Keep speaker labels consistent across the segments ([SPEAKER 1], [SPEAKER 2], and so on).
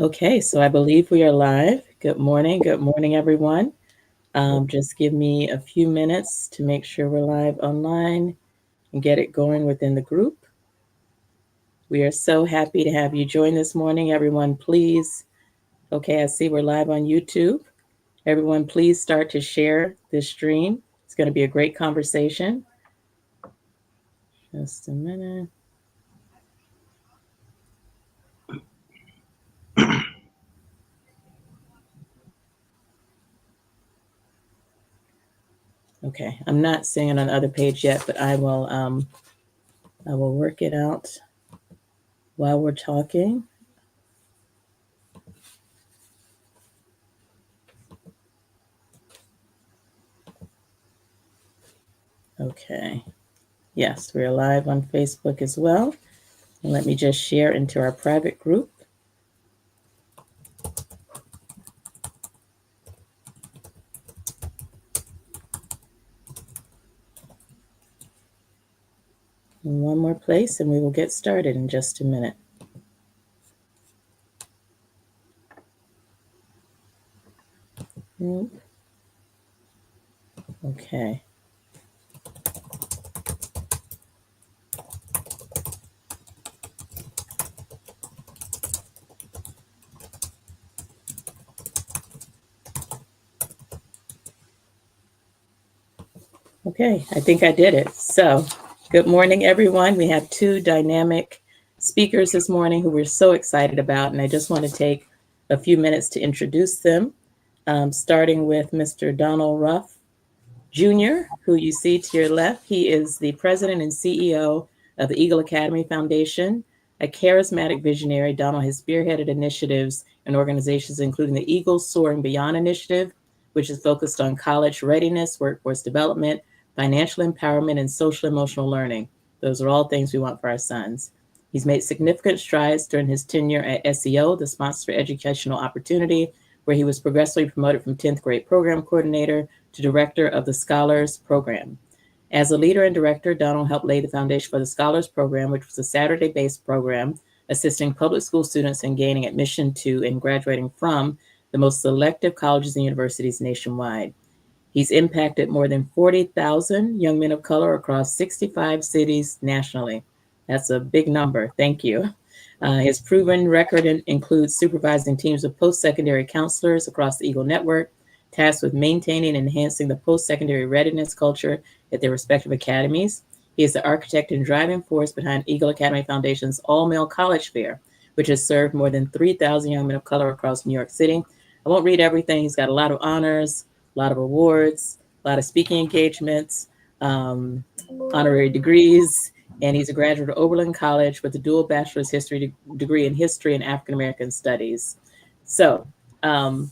[SPEAKER 1] Okay, so I believe we are live. Good morning, everyone. Just give me a few minutes to make sure we're live online and get it going within the group. We are so happy to have you join this morning, everyone. Please, okay, I see we're live on YouTube. Everyone, please start to share this stream. It's going to be a great conversation. Just a minute. Okay, I'm not seeing it on the other page yet, but I will work it out while we're talking. Okay. Yes, we're live on Facebook as well. And let me just share into our private group. In one more place, and we will get started in just a minute. Okay. Okay, I think I did it. So, good morning, everyone. We have two dynamic speakers this morning who we're so excited about, and I just want to take a few minutes to introduce them, starting with Mr. Donald Ruff Jr., who you see to your left. He is the president and CEO of the Eagle Academy Foundation. A charismatic visionary, Donald has spearheaded initiatives and organizations, including the Eagle Soaring Beyond Initiative, which is focused on college readiness, workforce development, financial empowerment, and social emotional learning. Those are all things we want for our sons. He's made significant strides during his tenure at SEO, the Sponsor for Educational Opportunity, where he was progressively promoted from 10th grade program coordinator to director of the Scholars Program. As a leader and director, Donald helped lay the foundation for the Scholars Program, which was a Saturday-based program assisting public school students in gaining admission to and graduating from the most selective colleges and universities nationwide. He's impacted more than 40,000 young men of color across 65 cities nationally. That's a big number. Thank you. His proven record includes supervising teams of post-secondary counselors across the Eagle Network, tasked with maintaining and enhancing the post-secondary readiness culture at their respective academies. He is the architect and driving force behind Eagle Academy Foundation's all-male college fair, which has served more than 3,000 young men of color across New York City. I won't read everything. He's got a lot of honors, a lot of awards, a lot of speaking engagements, honorary degrees, and he's a graduate of Oberlin College with a dual bachelor's history degree in history and African American studies. So I'm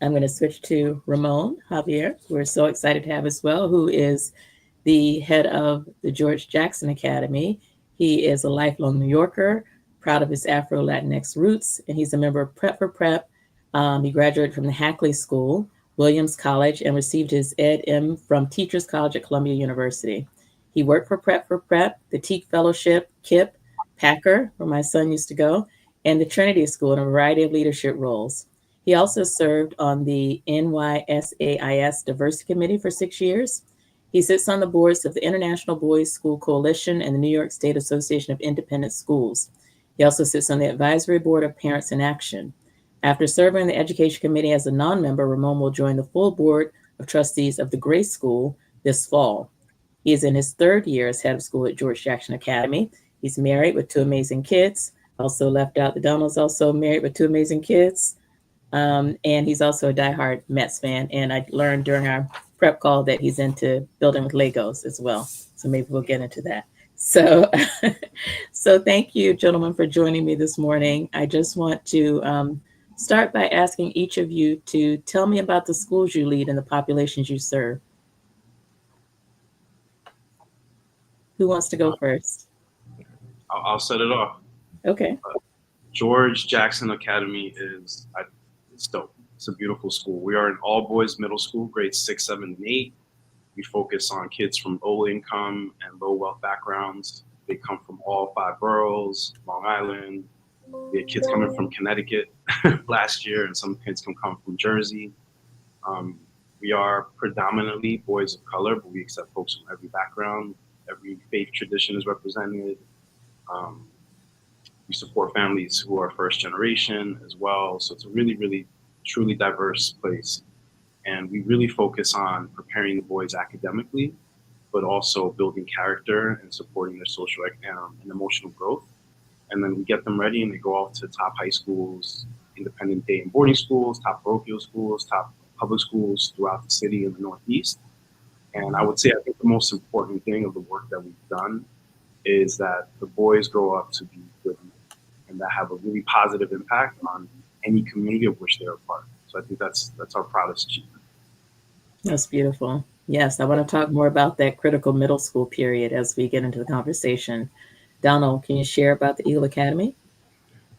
[SPEAKER 1] going to switch to Ramón Javier. We're so excited to have as well, who is the head of the George Jackson Academy. He is a lifelong New Yorker, proud of his Afro Latinx roots, and he's a member of Prep for Prep. He graduated from the Hackley School, Williams College, and received his Ed.M. from Teachers College at Columbia University. He worked for Prep, the Teak Fellowship, KIP, Packer, where my son used to go, and the Trinity School in a variety of leadership roles. He also served on the NYSAIS Diversity Committee for 6 years. He sits on the boards of the International Boys School Coalition and the New York State Association of Independent Schools. He also sits on the advisory board of Parents in Action. After serving on the Education Committee as a non-member, Ramón will join the full board of trustees of the Grace School this fall. He is in his third year as head of school at George Jackson Academy. He's married with two amazing kids. Also left out that Donald's also married with two amazing kids. And he's also a diehard Mets fan. And I learned during our prep call that he's into building with Legos as well. So maybe we'll get into that. So, so thank you, gentlemen, for joining me this morning. I just want to start by asking each of you to tell me about the schools you lead and the populations you serve. Who wants to go first?
[SPEAKER 2] I'll set it off.
[SPEAKER 1] Okay.
[SPEAKER 2] George Jackson Academy it's dope. It's a beautiful school. We are an all-boys middle school, grades 6, 7, and 8. We focus on kids from low income and low wealth backgrounds. They come from all 5 boroughs, Long Island, We had kids coming from Connecticut last year, and some kids can come from Jersey. We are predominantly boys of color, but we accept folks from every background. Every faith tradition is represented. Um, we support families who are first generation as well. So it's a really, really, truly diverse place. And we really focus on preparing the boys academically, but also building character and supporting their social and emotional growth. And then we get them ready and they go off to top high schools, independent day and boarding schools, top parochial schools, top public schools throughout the city in the Northeast. And I would say, I think the most important thing of the work that we've done is that the boys grow up to be good men and that have a really positive impact on any community of which they're a part. So I think that's our proudest achievement.
[SPEAKER 1] That's beautiful. Yes, I want to talk more about that critical middle school period as we get into the conversation. Donald, can you share about the Eagle Academy?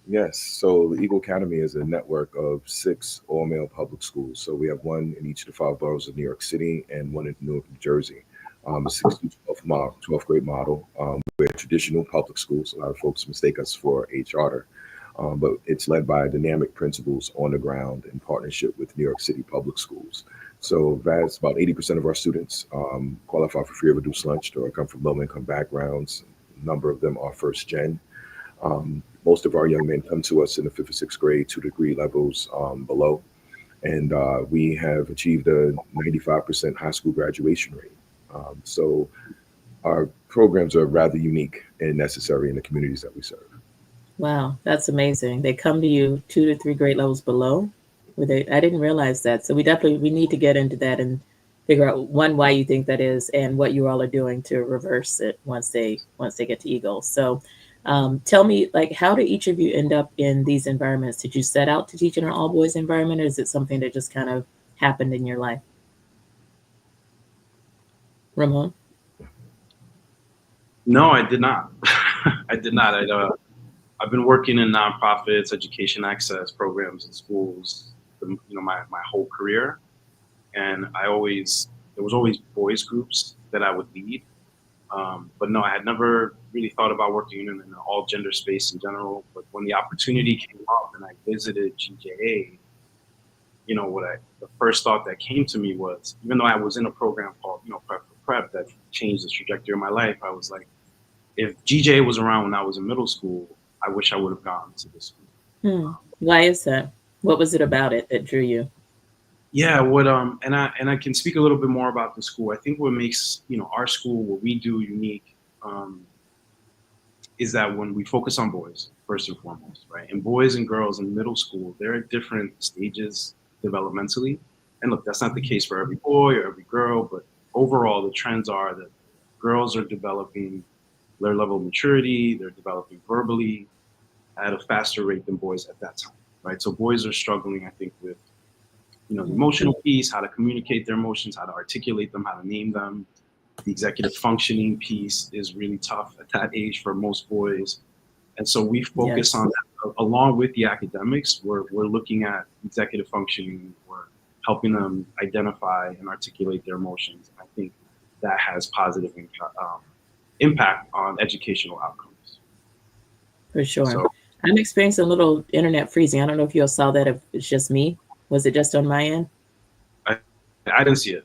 [SPEAKER 3] Yes. So the Eagle Academy is a network of 6 all-male public schools. So we have one in each of the 5 boroughs of New York City and one in Newark, New Jersey. A 6 to 12th grade model. We're traditional public schools. A lot of folks mistake us for a charter, but it's led by dynamic principals on the ground in partnership with New York City public schools. So that's about 80% of our students qualify for free or reduced lunch or come from low-income backgrounds. A number of them are first gen. Most of our young men come to us in the 5th or 6th grade, 2 degree levels below. And we have achieved a 95% high school graduation rate. So our programs are rather unique and necessary in the communities that we serve.
[SPEAKER 1] Wow, that's amazing. They come to you 2 to 3 grade levels below. I didn't realize that. So we need to get into that and figure out one, why you think that is and what you all are doing to reverse it once they get to Eagle. So tell me, like, how did each of you end up in these environments? Did you set out to teach in an all boys environment, or is it something that just kind of happened in your life? Ramon?
[SPEAKER 2] No, I did not. I did not. I've been working in nonprofits, education access programs in schools, my whole career. And there was always boys groups that I would lead. But no, I had never really thought about working in an all gender space in general. But when the opportunity came up and I visited GJA, the first thought that came to me was, even though I was in a program called, Prep for Prep that changed the trajectory of my life, I was like, if GJA was around when I was in middle school, I wish I would have gone to this school.
[SPEAKER 1] Why is that? What was it about it that drew you?
[SPEAKER 2] Yeah, and I can speak a little bit more about the school. I think what makes our school, what we do unique, is that when we focus on boys first and foremost, right? And boys and girls in middle school, they're at different stages developmentally. And look, that's not the case for every boy or every girl, but overall the trends are that girls are developing their level of maturity, they're developing verbally at a faster rate than boys at that time, right? So boys are struggling, I think, with the emotional piece, how to communicate their emotions, how to articulate them, how to name them. The executive functioning piece is really tough at that age for most boys. And so we focus on that. Along with the academics, we're looking at executive functioning, we're helping them identify and articulate their emotions. I think that has positive impact on educational outcomes.
[SPEAKER 1] For sure. So, I'm experiencing a little internet freezing. I don't know if you all saw that, if it's just me. Was it just on my end?
[SPEAKER 2] I didn't see it.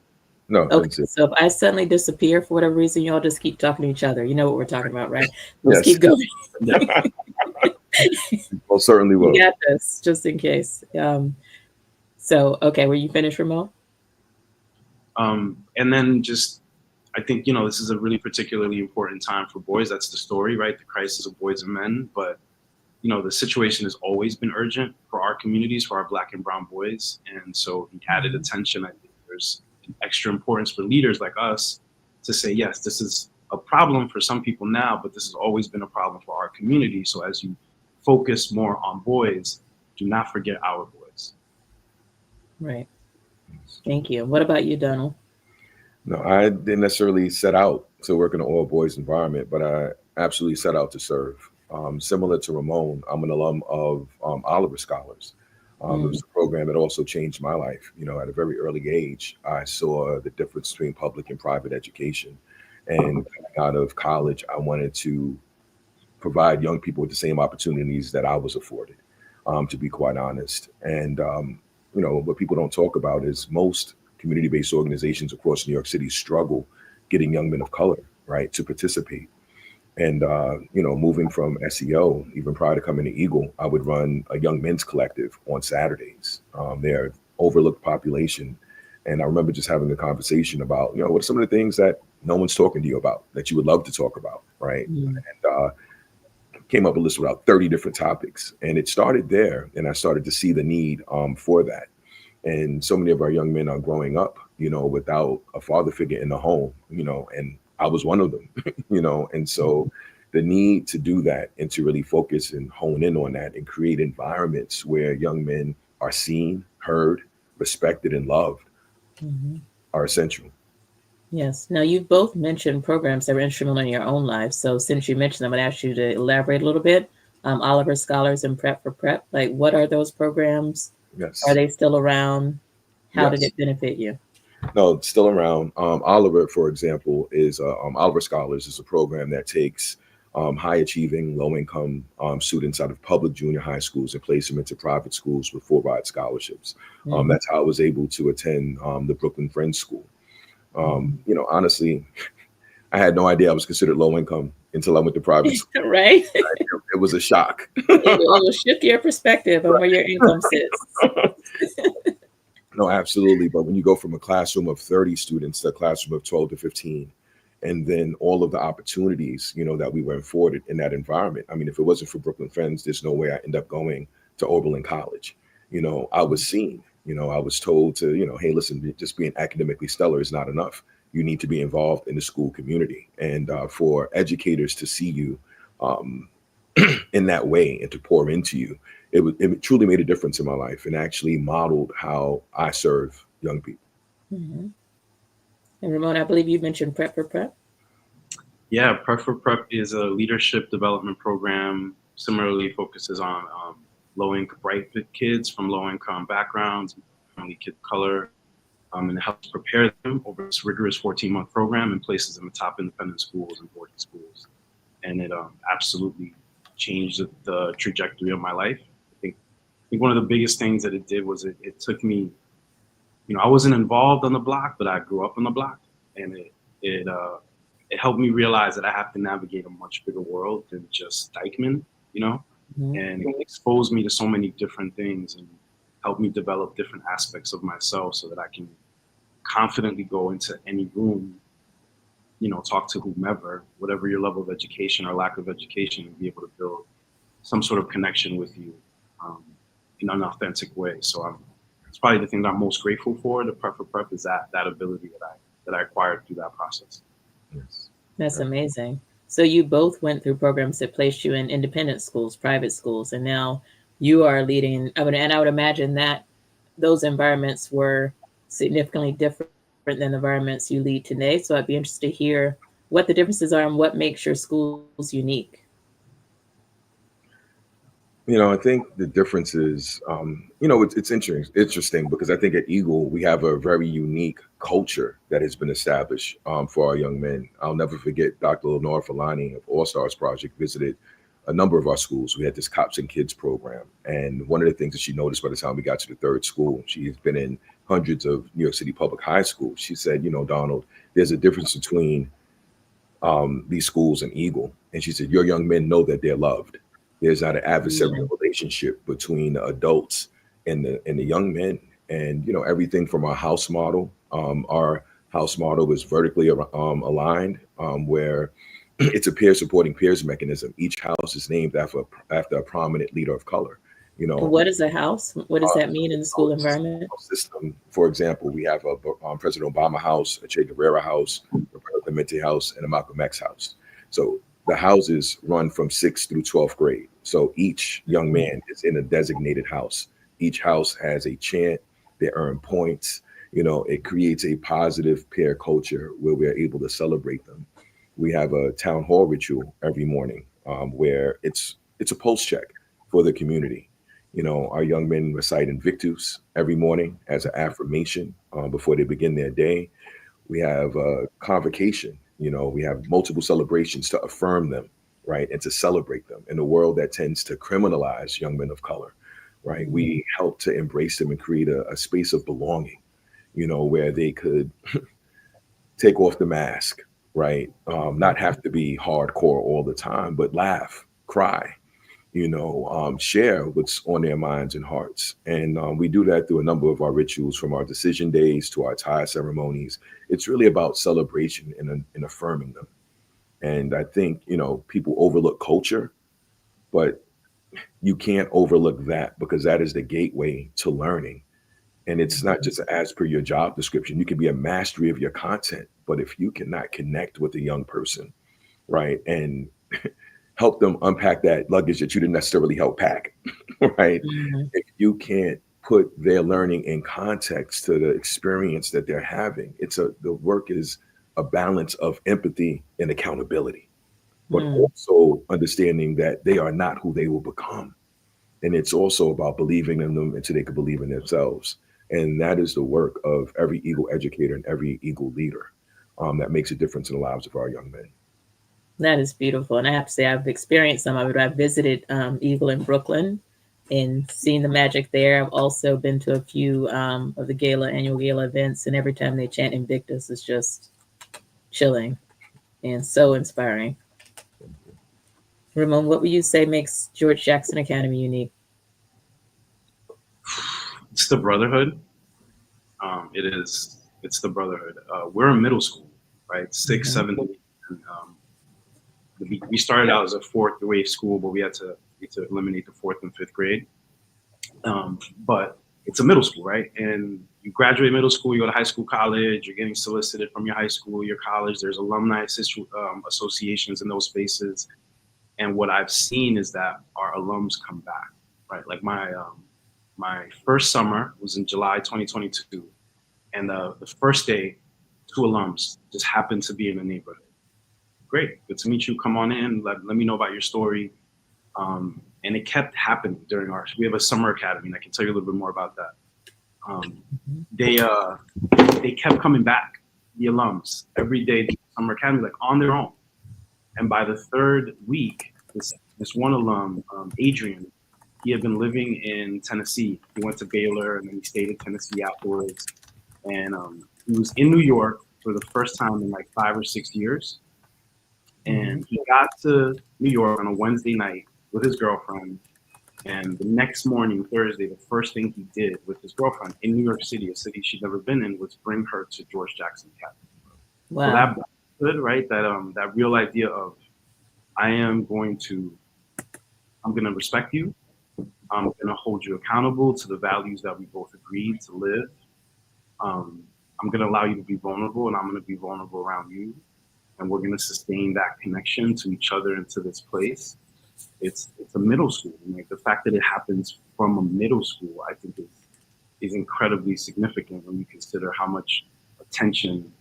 [SPEAKER 3] No.
[SPEAKER 1] Okay, so if I suddenly disappear for whatever reason, y'all just keep talking to each other. You know what we're talking about, right? Let's keep going.
[SPEAKER 3] Well, certainly will.
[SPEAKER 1] We got this, just in case. So, okay, were you finished, Ramon?
[SPEAKER 2] And then I think, this is a really particularly important time for boys. That's the story, right? The crisis of boys and men. But, the situation has always been urgent for our communities, for our Black and brown boys. And so the added attention, I think there's an extra importance for leaders like us to say, yes, this is a problem for some people now, but this has always been a problem for our community. So as you focus more on boys, do not forget our boys.
[SPEAKER 1] Right. Thank you. What about you, Donald?
[SPEAKER 3] No, I didn't necessarily set out to work in an all boys environment, but I absolutely set out to serve. Similar to Ramon, I'm an alum of Oliver Scholars. It was a program that also changed my life. At a very early age, I saw the difference between public and private education. And coming out of college, I wanted to provide young people with the same opportunities that I was afforded, to be quite honest. And, what people don't talk about is most community-based organizations across New York City struggle getting young men of color, right, to participate. And, moving from SEO, even prior to coming to Eagle, I would run a young men's collective on Saturdays. They're overlooked population. And I remember just having a conversation about, what are some of the things that no one's talking to you about that you would love to talk about, right?
[SPEAKER 1] Mm.
[SPEAKER 3] And came up with a list of about 30 different topics. And it started there. And I started to see the need for that. And so many of our young men are growing up, without a father figure in the home, and I was one of them, and so the need to do that and to really focus and hone in on that and create environments where young men are seen, heard, respected, and loved
[SPEAKER 1] Mhm.
[SPEAKER 3] are essential.
[SPEAKER 1] Yes. Now, you've both mentioned programs that were instrumental in your own lives. So since you mentioned them, I'd ask you to elaborate a little bit. Oliver Scholars and Prep for Prep, like what are those programs? Are
[SPEAKER 3] Yes.
[SPEAKER 1] they still around? How did
[SPEAKER 3] Yes.
[SPEAKER 1] it benefit you?
[SPEAKER 3] No, it's still around. Oliver, for example, is Oliver Scholars is a program that takes high achieving, low income students out of public junior high schools and place them into private schools with full ride scholarships.
[SPEAKER 1] Mhm.
[SPEAKER 3] That's how I was able to attend the Brooklyn Friends School. Honestly, I had no idea I was considered low income until I went to private school.
[SPEAKER 1] Right?
[SPEAKER 3] It was a shock.
[SPEAKER 1] It will shift your perspective on where your income sits.
[SPEAKER 3] No, absolutely. But when you go from a classroom of 30 students to a classroom of 12 to 15, and then all of the opportunities, that we were afforded in that environment. I mean, if it wasn't for Brooklyn Friends, there's no way I end up going to Oberlin College. I was seen, I was told to, hey, listen, just being academically stellar is not enough. You need to be involved in the school community. And for educators to see you in that way and to pour into you, it truly made a difference in my life and actually modeled how I serve young people.
[SPEAKER 1] Mhm. And Ramon, I believe you mentioned Prep for Prep.
[SPEAKER 2] Yeah, Prep for Prep is a leadership development program. Similarly, focuses on low-income, bright kids from low-income backgrounds, only kid of color, and it helps prepare them over this rigorous 14-month program and places them in top independent schools and boarding schools. And it absolutely changed the trajectory of my life. I think one of the biggest things that it did was it took me, I wasn't involved on the block, but I grew up on the block, and it helped me realize that I have to navigate a much bigger world than just Dykeman,
[SPEAKER 1] Mhm.
[SPEAKER 2] and it exposed me to so many different things and helped me develop different aspects of myself so that I can confidently go into any room, talk to whomever, whatever your level of education or lack of education, and be able to build some sort of connection with you um, in an authentic way. So it's probably the thing that I'm most grateful for. The Prep for Prep is that ability that I acquired through that process.
[SPEAKER 3] Yes.
[SPEAKER 1] That's amazing. So you both went through programs that placed you in independent schools, private schools, and now you are leading. I would imagine that those environments were significantly different than the environments you lead today. So I'd be interested to hear what the differences are and what makes your schools unique.
[SPEAKER 3] I think the difference is, it's interesting because I think at Eagle, we have a very unique culture that has been established for our young men. I'll never forget Dr. Lenore Falani of All Stars Project visited a number of our schools. We had this Cops and Kids program. And one of the things that she noticed by the time we got to the third school, she has been in hundreds of New York City public high schools. She said, Donald, there's a difference between these schools and Eagle. And she said, your young men know that they're loved. There's not an adversarial relationship between the adults and the young men. And, everything from our house model is vertically aligned, where it's a peer supporting peers mechanism. Each house is named after a prominent leader of color.
[SPEAKER 1] And what is a house? What does that mean in the school environment?
[SPEAKER 3] System. For example, we have a President Obama house, a Che Guevara house, Roberto Clemente house, and a Malcolm X house. So the houses run from 6th through 12th grade. So each young man is in a designated house. Each house has a chant. They earn points. It creates a positive peer culture where we're able to celebrate them. We have a town hall ritual every morning where it's a pulse check for the community. Our young men recite Invictus every morning as an affirmation before they begin their day. We have convocation. We have multiple celebrations to affirm them right? And to celebrate them in a world that tends to criminalize young men of color, right? We help to embrace them and create a space of belonging, where they could take off the mask, right? Not have to be hardcore all the time, but laugh, cry, share what's on their minds and hearts. And we do that through a number of our rituals, from our decision days to our tie ceremonies. It's really about celebration and affirming them. And I think, people overlook culture, but you can't overlook that, because that is the gateway to learning. And it's not just as per your job description. You can be a mastery of your content, but if you cannot connect with a young person, right, and help them unpack that luggage that you didn't necessarily help pack, right? If you can't put their learning in context to the experience that they're having, the work is a balance of empathy and accountability, but also understanding that they are not who they will become. And it's also about believing in them until they can believe in themselves. And that is the work of every Eagle educator and every Eagle leader, that makes a difference in the lives of our young men.
[SPEAKER 1] That is beautiful. And I have to say, I've experienced some of it. I've visited Eagle in Brooklyn and seen the magic there. I've also been to a few of the annual gala events. And every time they chant Invictus, it's just chilling and so inspiring. Ramon, what would you say makes George Jackson Academy unique?
[SPEAKER 2] It's the brotherhood. It's the brotherhood. We're a middle school, right? 6, 7, 8. And, we started out as a 4th grade school, but we had to eliminate the 4th and 5th grade. But it's a middle school, right? And you graduate middle school, you go to high school, college, you're getting solicited from your high school, your college. There's alumni associations in those spaces. And what I've seen is that our alums come back, right? Like my first summer was in July 2022. And the first day, 2 alums just happened to be in the neighborhood. Great, good to meet you. Come on in. Let me know about your story. And it kept happening during we have a summer academy, and I can tell you a little bit more about that. They kept coming back, the alums, every day, the summer academy, like on their own. And by the 3rd week, this one alum, Adrian, he had been living in Tennessee. He went to Baylor, and then he stayed in Tennessee afterwards. And he was in New York for the first time in like 5 or 6 years. And he got to New York on a Wednesday night with his girlfriend. And the next morning, Thursday, the first thing he did with his girlfriend in New York City, a city she'd never been in, was bring her to George Jackson Academy.
[SPEAKER 1] Wow.
[SPEAKER 2] So that good, right? That real idea of I'm going to respect you. I'm going to hold you accountable to the values that we both agreed to live. I'm going to allow you to be vulnerable, and I'm going to be vulnerable around you. And we're going to sustain that connection to each other and to this place. It's a middle school. And like the fact that it happens from a middle school, I think is incredibly significant when you consider how much attention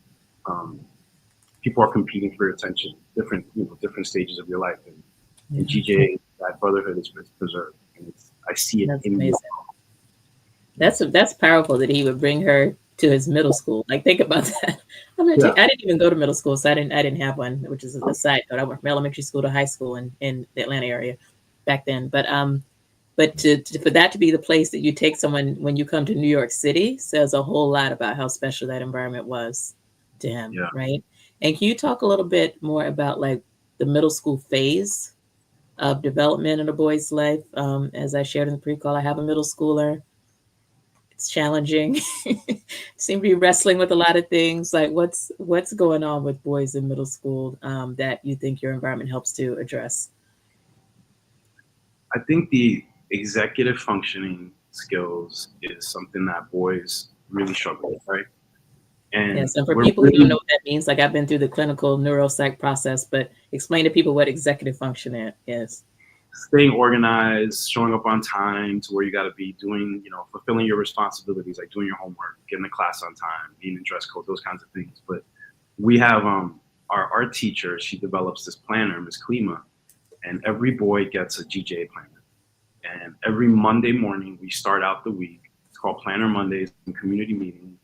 [SPEAKER 2] people are competing for your attention, different stages of your life. And in GJ, that brotherhood is preserved. And I see it in you.
[SPEAKER 1] That's powerful that he would bring her to his middle school. Like, think about that. I didn't even go to middle school, so I didn't have one, which is a side note. I went from elementary school to high school in the Atlanta area back then. But for that to be the place that you take someone when you come to New York City says a whole lot about how special that environment was to him, right? And can you talk a little bit more about like the middle school phase of development in a boy's life? As I shared in the pre-call, I have a middle schooler. It's challenging. Seem to be wrestling with a lot of things. Like what's going on with boys in middle school that you think your environment helps to address?
[SPEAKER 2] I think the executive functioning skills is something that boys really struggle with, right? And
[SPEAKER 1] yes, and for people who don't know what that means, like I've been through the clinical neuropsych process, but explain to people what executive function is.
[SPEAKER 2] Staying organized, showing up on time to where you got to be, doing, fulfilling your responsibilities, like doing your homework, getting to class on time, being in dress code, those kinds of things. But we have our art teacher, she develops this planner, Ms. Klima, and every boy gets a GJ planner. And every Monday morning, we start out the week. It's called Planner Mondays in community meeting.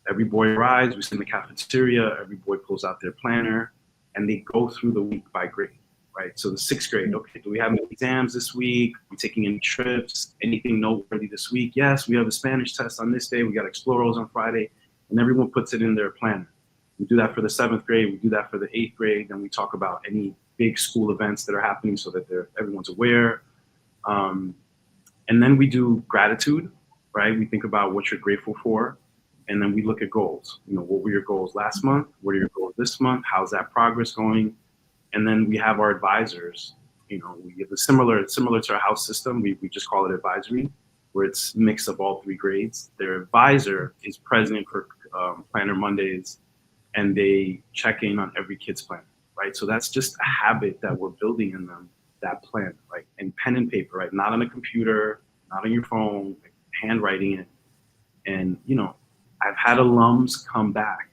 [SPEAKER 2] Every boy arrives, we sit in the cafeteria, every boy pulls out their planner, and they go through the week by grade. right? So the sixth grade, okay, do we have any exams this week? Are we taking any trips? Anything noteworthy this week? Yes, we have a Spanish test on this day. We got Exploros on Friday. And everyone puts it in their planner. We do that for the seventh grade. We do that for the eighth grade. Then we talk about any big school events that are happening so that everyone's aware. And then we do gratitude, right? We think about what you're grateful for. And then we look at goals. You know, what were your goals last month? What are your goals this month? How's that progress going? And then we have our advisors. You know, we have a similar to our house system. We just call it advisory, where it's a mix of all three grades. Their advisor is president for Planner Mondays, and they check in on every kid's plan, right? So that's just a habit that we're building in them, that plan, right? And pen and paper, right? Not on a computer, not on your phone, like handwriting it. And, you know, I've had alums come back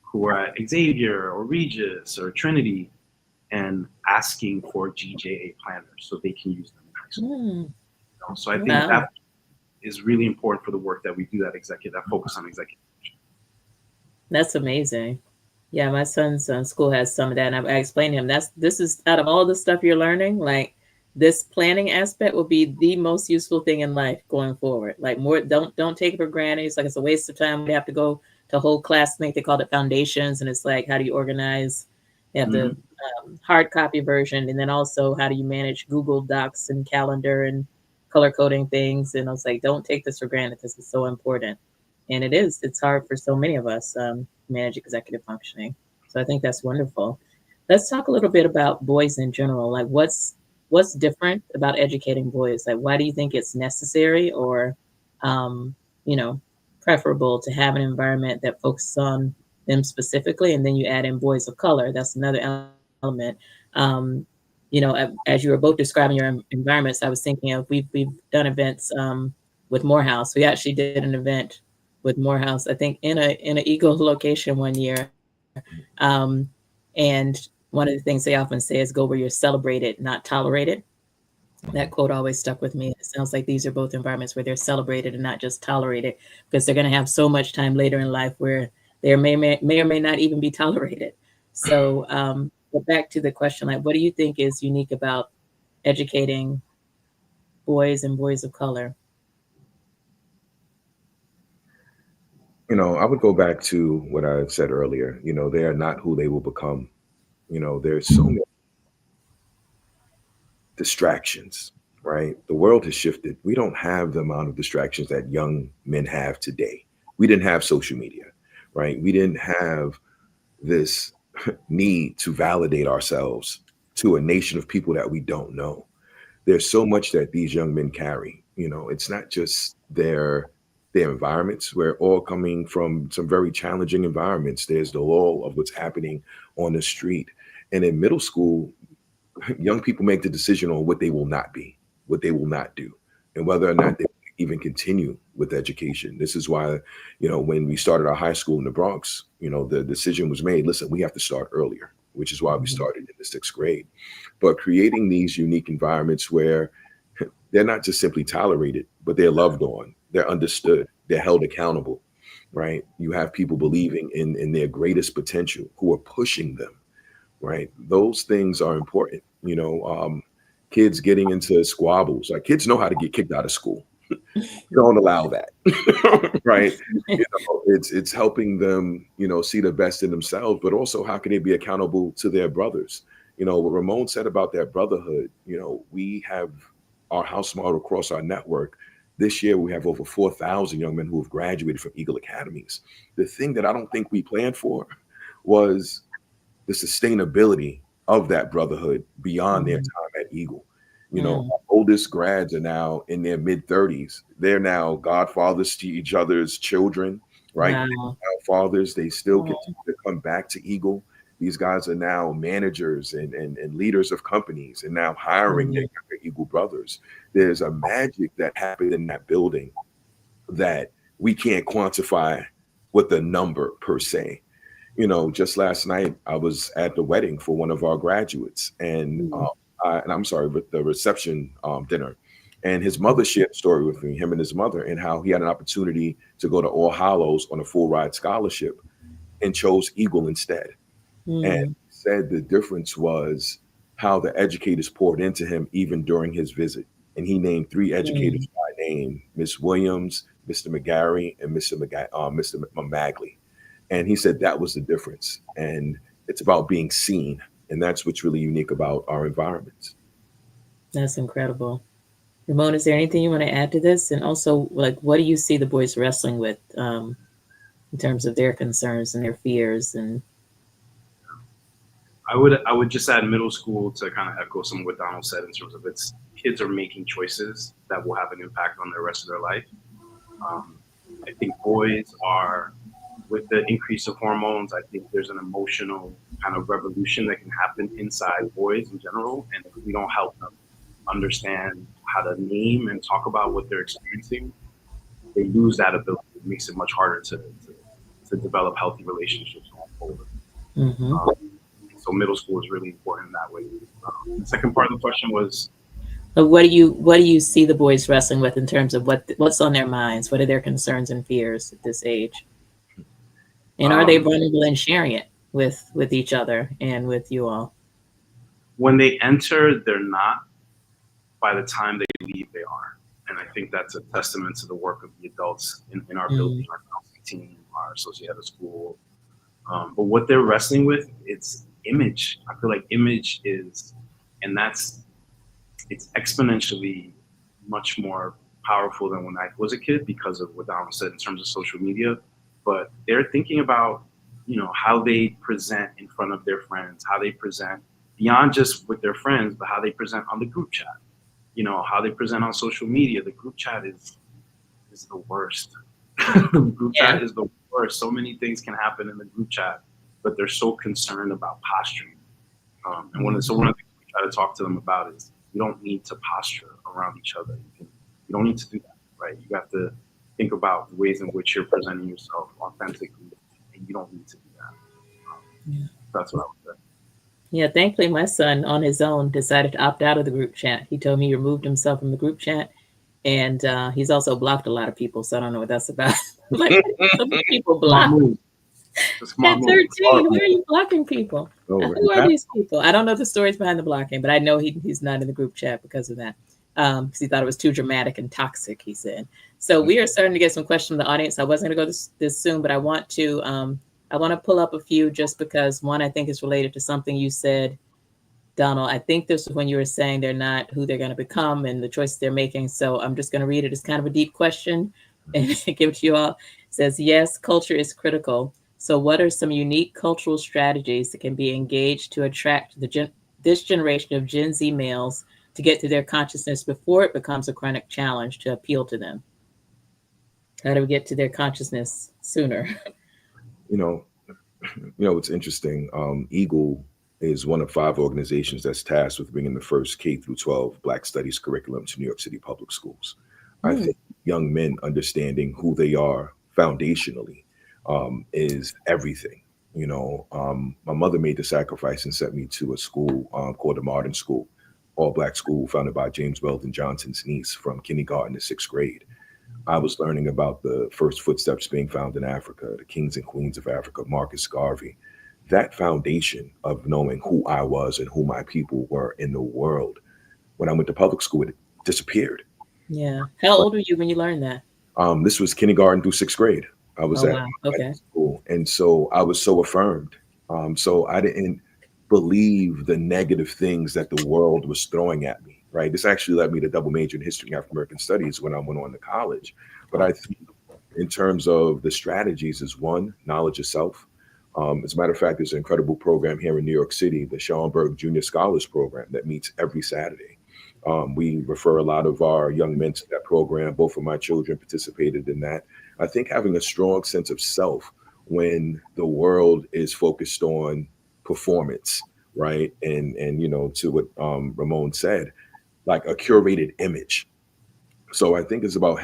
[SPEAKER 2] who are at Xavier or Regis or Trinity and asking for GJA planners so they can use them in high school. You know? So I think that is really important for the work that we do, that focus on executive.
[SPEAKER 1] That's amazing. Yeah, my son's school has some of that, and I explained to him this is out of all the stuff you're learning, like this planning aspect will be the most useful thing in life going forward. Like more, don't take it for granted. It's like it's a waste of time. We have to go to a whole class. I think they call it foundations, and it's like how do you organize? They have the hard copy version, and then also how do you manage Google Docs and calendar and color coding things. And I was like, don't take this for granted. This is so important. And it is. It's hard for so many of us manage executive functioning. So I think that's wonderful. Let's talk a little bit about boys in general. Like what's different about educating boys? Like why do you think it's necessary or you know, preferable to have an environment that focuses on them specifically, and then you add in boys of color? That's another element. You know, as you were both describing your environments, I was thinking of we've done events with Morehouse. We actually did an event with Morehouse, I think in an Eagle location one year. And one of the things they often say is go where you're celebrated, not tolerated. That quote always stuck with me. It sounds like these are both environments where they're celebrated and not just tolerated, because they're going to have so much time later in life where they may or may not even be tolerated. So but back to the question, like, what do you think is unique about educating boys and boys of color?
[SPEAKER 3] You know, I would go back to what I said earlier. You know, they are not who they will become. You know, there's so many distractions, right? The world has shifted. We don't have the amount of distractions that young men have today. We didn't have social media, right? We didn't have this need to validate ourselves to a nation of people that we don't know. There's so much that these young men carry. You know, it's not just their environments. We're all coming from some very challenging environments. There's the law of what's happening on the street. And in middle school, young people make the decision on what they will not be, what they will not do, and whether or not they even continue with education. This is why, you know, when we started our high school in the Bronx, you know, the decision was made, listen, we have to start earlier, which is why we started in the sixth grade. But creating these unique environments where they're not just simply tolerated, but they're loved on, they're understood, they're held accountable, right? You have people believing in their greatest potential who are pushing them, right? Those things are important. You know, kids getting into squabbles, like kids know how to get kicked out of school. Don't allow that, right? You know, it's helping them, you know, see the best in themselves, but also how can they be accountable to their brothers? You know, what Ramón said about that brotherhood, you know, we have our house model across our network. This year, we have over 4,000 young men who have graduated from Eagle Academies. The thing that I don't think we planned for was the sustainability of that brotherhood beyond their time at Eagle. You know, our oldest grads are now in their mid-30s. They're now godfathers to each other's children, right?
[SPEAKER 1] Wow.
[SPEAKER 3] Fathers, they still continue to come back to Eagle. These guys are now managers and leaders of companies and now hiring their younger Eagle brothers. There's a magic that happened in that building that we can't quantify with the number per se. You know, just last night I was at the wedding for one of our graduates, and I'm sorry, but the reception dinner, and his mother shared a story with me, him and his mother, and how he had an opportunity to go to All Hallows on a full ride scholarship and chose Eagle instead. And said the difference was how the educators poured into him even during his visit. And he named 3 educators by name: Miss Williams, Mr. McGarry, and Mr. Magley. And he said that was the difference. And it's about being seen. And that's what's really unique about our environments.
[SPEAKER 1] That's incredible. Ramon, is there anything you want to add to this? And also, like, what do you see the boys wrestling with in terms of their concerns and their fears? And
[SPEAKER 2] I would just add middle school to kind of echo some of what Donald said in terms of its kids are making choices that will have an impact on the rest of their life. I think boys are, with the increase of hormones, I think there's an emotional kind of revolution that can happen inside boys in general. And if we don't help them understand how to name and talk about what they're experiencing, they lose that ability. It makes it much harder to develop healthy relationships going forward. So middle school is really important in that way. The second part of the question was,
[SPEAKER 1] but what do you see the boys wrestling with in terms of what's on their minds? What are their concerns and fears at this age? And are they vulnerable in sharing it with each other and with you all?
[SPEAKER 2] When they enter, they're not. By the time they leave, they are. And I think that's a testament to the work of the adults in our building, our counseling team, our associate head of school. But what they're wrestling with, it's image. I feel like image is, and it's exponentially much more powerful than when I was a kid because of what Donald said in terms of social media. But they're thinking about, how they present in front of their friends, how they present beyond just with their friends, but how they present on the group chat, how they present on social media. The group chat is the worst. The group chat is the worst. So many things can happen in the group chat, but they're so concerned about posturing. And one of the things we try to talk to them about is you don't need to posture around each other. You don't need to do that, right? You have to think about the ways in which you're presenting yourself authentically, and you don't need to do that. That's what I would say.
[SPEAKER 1] Yeah, thankfully, my son on his own decided to opt out of the group chat. He told me he removed himself from the group chat, and he's also blocked a lot of people. So I don't know what that's about. Like, some people block. At 13, why are you blocking people? Who are these people? I don't know the stories behind the blocking, but I know he's not in the group chat because of that. Because he thought it was too dramatic and toxic, he said. So we are starting to get some questions from the audience. I wasn't going to go this soon, but I want to pull up a few just because one I think is related to something you said, Donald. I think this is when you were saying they're not who they're going to become and the choices they're making. So I'm just going to read it. It's kind of a deep question and give it to you all. It says, yes, culture is critical. So what are some unique cultural strategies that can be engaged to attract this generation of Gen Z males to get to their consciousness before it becomes a chronic challenge to appeal to them? How do we get to their consciousness sooner?
[SPEAKER 3] It's interesting. Eagle is one of 5 organizations that's tasked with bringing the first K through 12 Black Studies curriculum to New York City public schools. I think young men understanding who they are foundationally is everything. My mother made the sacrifice and sent me to a school called the Modern School, all Black school founded by James Weldon Johnson's niece from kindergarten to 6th grade. I was learning about the first footsteps being found in Africa, the kings and queens of Africa, Marcus Garvey. That foundation of knowing who I was and who my people were in the world, when I went to public school, it disappeared.
[SPEAKER 1] Yeah. How old were you when you learned that?
[SPEAKER 3] This was kindergarten through 6th grade. I was at school. And so I was so affirmed. So I didn't believe the negative things that the world was throwing at me, right? This actually led me to double major in history and African American studies when I went on to college. But I think in terms of the strategies is one, knowledge of self. As a matter of fact, there's an incredible program here in New York City, the Schoenberg Junior Scholars Program, that meets every Saturday. We refer a lot of our young men to that program. Both of my children participated in that. I think having a strong sense of self when the world is focused on performance, right? And to what Ramon said, like a curated image. So I think it's about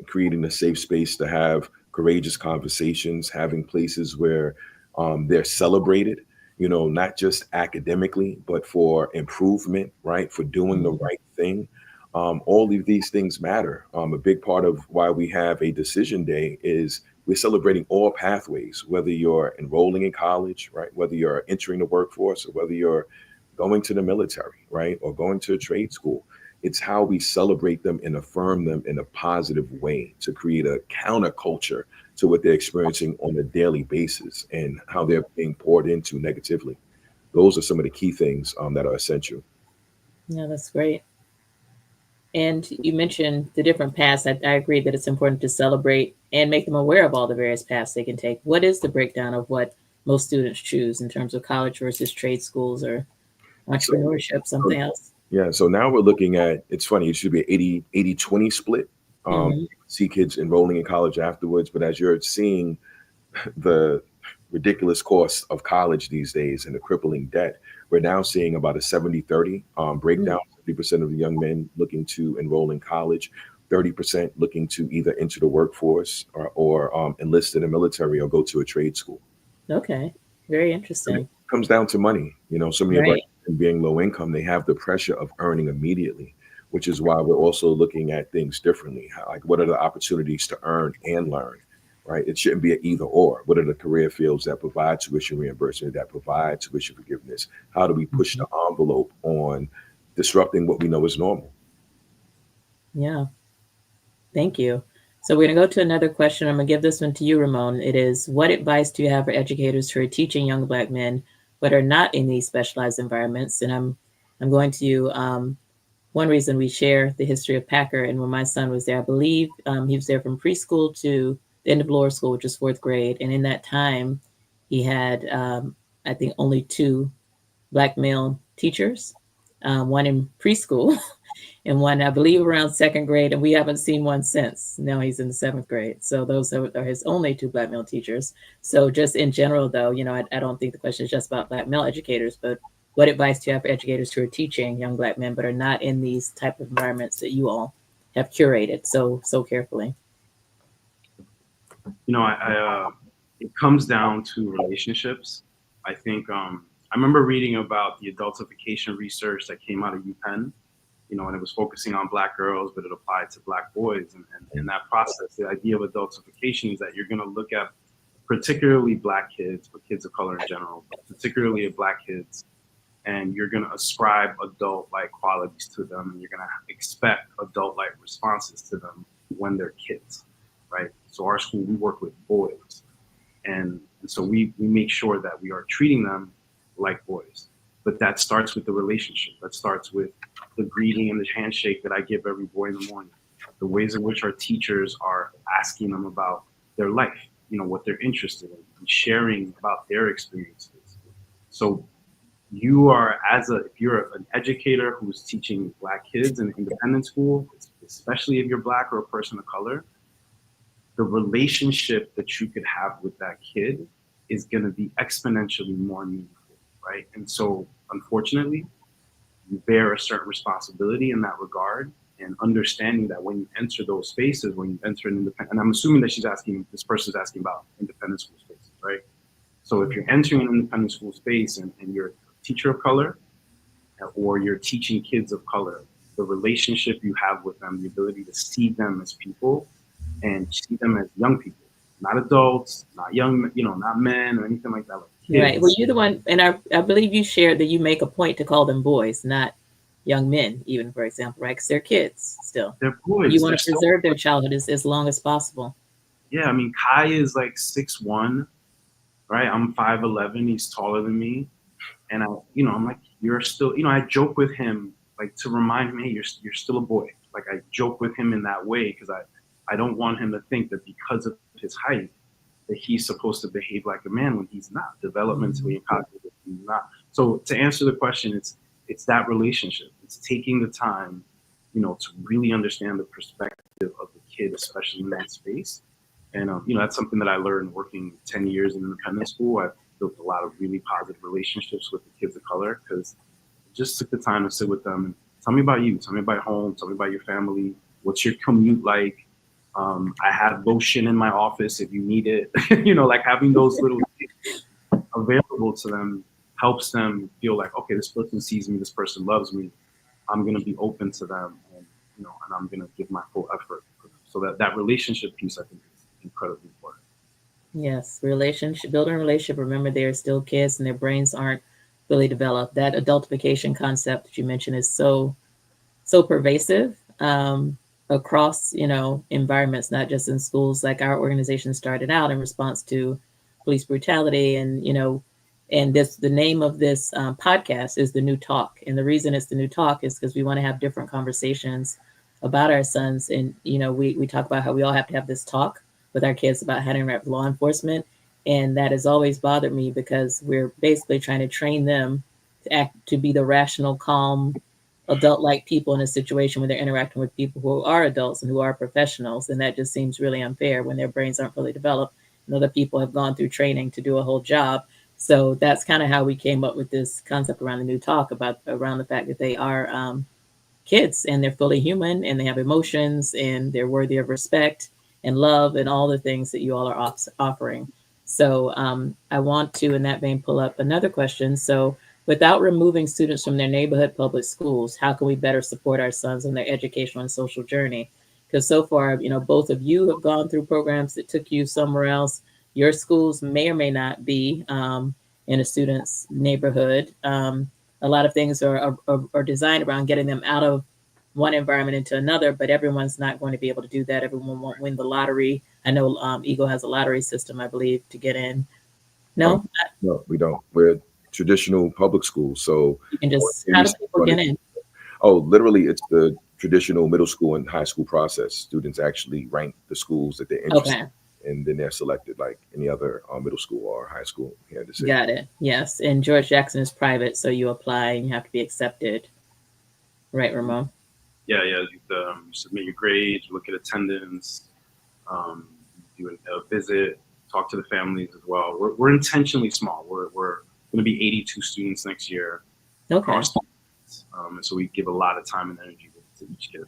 [SPEAKER 3] creating a safe space to have courageous conversations, having places where they're celebrated, not just academically, but for improvement, right? For doing the right thing. All of these things matter. A big part of why we have a decision day is we're celebrating all pathways, whether you're enrolling in college, right? Whether you're entering the workforce or whether you're going to the military, right? Or going to a trade school. It's how we celebrate them and affirm them in a positive way to create a counterculture to what they're experiencing on a daily basis and how they're being poured into negatively. Those are some of the key things that are essential.
[SPEAKER 1] Yeah, that's great. And you mentioned the different paths. I agree that it's important to celebrate and make them aware of all the various paths they can take. What is the breakdown of what most students choose in terms of college versus trade schools or
[SPEAKER 3] So,
[SPEAKER 1] entrepreneurship,
[SPEAKER 3] so
[SPEAKER 1] something else?
[SPEAKER 3] yeah, so now we're looking at, it's funny, it should be an 80-20 split.
[SPEAKER 1] Hmm.
[SPEAKER 3] See kids enrolling in college afterwards, but as you're seeing the ridiculous cost of college these days and the crippling debt, we're now seeing about a 70-30 breakdown. 70% of the young men looking to enroll in college, 30% looking to either enter the workforce or enlist in the military or go to a trade school.
[SPEAKER 1] Okay, very
[SPEAKER 3] And it
[SPEAKER 1] interesting.
[SPEAKER 3] comes down to money. So many of our
[SPEAKER 1] Right.
[SPEAKER 3] being low income, they have the pressure of earning immediately, which is why we're also looking at things differently. Like, what are the opportunities to earn and learn? Right? It shouldn't be an either or. What are the career fields that provide tuition reimbursement, that provide tuition forgiveness? How do we push
[SPEAKER 1] Mhm.
[SPEAKER 3] the envelope on disrupting what we know is normal?
[SPEAKER 1] Yeah, thank you. So we're going to go to another question. I'm going to give this one to you, Ramon. It is, what advice do you have for educators who are teaching young Black men but are not in these specialized environments? And I'm going to one reason we share the history of Packer. And when my son was there, I believe he was there from preschool to the end of lower school, which is fourth grade. And in that time, he had, I think, only two Black male teachers, one in preschool and one, I believe, around second grade. And we haven't seen one since. Now he's in the seventh grade. So those are his only two Black male teachers. So just in general, though, I don't think the question is just about Black male educators, but what advice do you have for educators who are teaching young Black men but are not in these type of environments that you all have curated so carefully?
[SPEAKER 2] It comes down to relationships. I think I remember reading about the adultification research that came out of UPenn, and it was focusing on Black girls, but it applied to Black boys. And in that process, the idea of adultification is that you're going to look at particularly Black kids, but kids of color in general, but particularly at Black kids, and you're going to ascribe adult-like qualities to them, and you're going to expect adult-like responses to them when they're kids, right? So our school, we work with boys, and so we make sure that we are treating them like boys. But that starts with the relationship. That starts with the greeting and the handshake that I give every boy in the morning. The ways in which our teachers are asking them about their life, what they're interested in, and sharing about their experiences. So if you're an educator who's teaching Black kids in an independent school, especially if you're Black or a person of color, the relationship that you could have with that kid is going to be exponentially more meaningful, right? And so, unfortunately, you bear a certain responsibility in that regard, and understanding that when you enter those spaces, when you enter an independent, and I'm assuming that this person's asking about independent school spaces, right? So if you're entering an independent school space and you're a teacher of color, or you're teaching kids of color, the relationship you have with them, the ability to see them as people and see them as young people, not adults, not young, not men or anything like that, like
[SPEAKER 1] Right. Well,
[SPEAKER 2] kids.
[SPEAKER 1] you're the one, and I believe you shared that you make a point to call them boys, not young men, even, for example, right? Because they're kids still.
[SPEAKER 2] They're
[SPEAKER 1] You
[SPEAKER 2] boys.
[SPEAKER 1] want
[SPEAKER 2] They're
[SPEAKER 1] to
[SPEAKER 2] still,
[SPEAKER 1] preserve their childhood as long as possible.
[SPEAKER 2] yeah. I mean, Kai is like 6'1", right? I'm 5'11". He's taller than me, and I'm like, you're still, I joke with him like to remind him, hey, you're still a boy. Like I joke with him in that way because I don't want him to think that because of his height that he's supposed to behave like a man when he's not developmentally and cognitively he's not. So to answer the question, it's that relationship. It's taking the time, to really understand the perspective of the kid, especially in that space. And that's something that I learned working 10 years in independent school. I've built a lot of really positive relationships with the kids of color because I just took the time to sit with them and tell me about you, tell me about home, tell me about your family, what's your commute like. I have lotion in my office if you need it. Like having those little things available to them helps them feel like, okay, this person sees me, this person loves me. I'm gonna be open to them, and I'm gonna give my full effort for them. So that relationship piece, I think, is incredibly important.
[SPEAKER 1] Yes, relationship, building a relationship. Remember, they're still kids and their brains aren't fully developed. That adultification concept that you mentioned is so pervasive across, environments, not just in schools. Like our organization started out in response to police brutality, and and the name of this podcast is The New Talk. And the reason it's The New Talk is because we want to have different conversations about our sons. And we talk about how we all have to have this talk with our kids about how to interact with law enforcement. And that has always bothered me, because we're basically trying to train them to be the rational, calm, adult-like people in a situation when they're interacting with people who are adults and who are professionals. And that just seems really unfair when their brains aren't fully developed and other people have gone through training to do a whole job. So that's kind of how we came up with this concept around the New Talk, around the fact that they are kids, and they're fully human, and they have emotions, and they're worthy of respect and love and all the things that you all are offering. So I want to, in that vein, pull up another question. So, without removing students from their neighborhood public schools, how can we better support our sons on their educational and social journey? Because so far, both of you have gone through programs that took you somewhere else. Your schools may or may not be in a student's neighborhood. A lot of things are designed around getting them out of one environment into another, but everyone's not going to be able to do that. Everyone won't win the lottery. I know Eagle has a lottery system, I believe, to get in. No?
[SPEAKER 3] No, we don't. We're traditional public school. So
[SPEAKER 1] You can just, how do people get in?
[SPEAKER 3] Oh, literally, it's the traditional middle school and high school process. Students actually rank the schools that they're interested
[SPEAKER 1] Okay,
[SPEAKER 3] in, and then they're selected like any other middle school or high school here in the city.
[SPEAKER 1] got it. Yes, and George Jackson is private, so you apply and you have to be accepted. Right, Ramon?
[SPEAKER 2] Yeah. You submit your grades, look at attendance, do a visit, talk to the families as well. We're intentionally small. We're going to be 82 students next year.
[SPEAKER 1] Okay.
[SPEAKER 2] And so we give a lot of time and energy to each kid.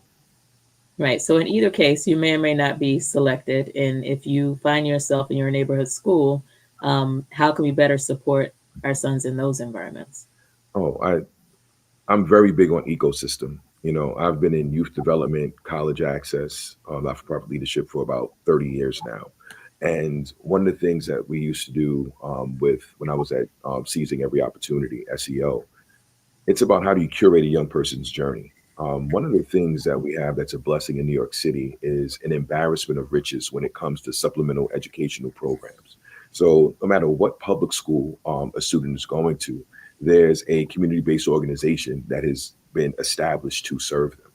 [SPEAKER 1] Right. So in either case, you may or may not be selected. And if you find yourself in your neighborhood school, how can we better support our sons in those environments?
[SPEAKER 3] Oh, I'm very big on ecosystem. I've been in youth development, college access, not-for-profit leadership for about 30 years now. And one of the things that we used to do when I was at Seizing Every Opportunity, SEO, it's about how do you curate a young person's journey. One of the things that we have that's a blessing in New York City is an embarrassment of riches when it comes to supplemental educational programs. So no matter what public school a student is going to, there's a community-based organization that has been established to serve them.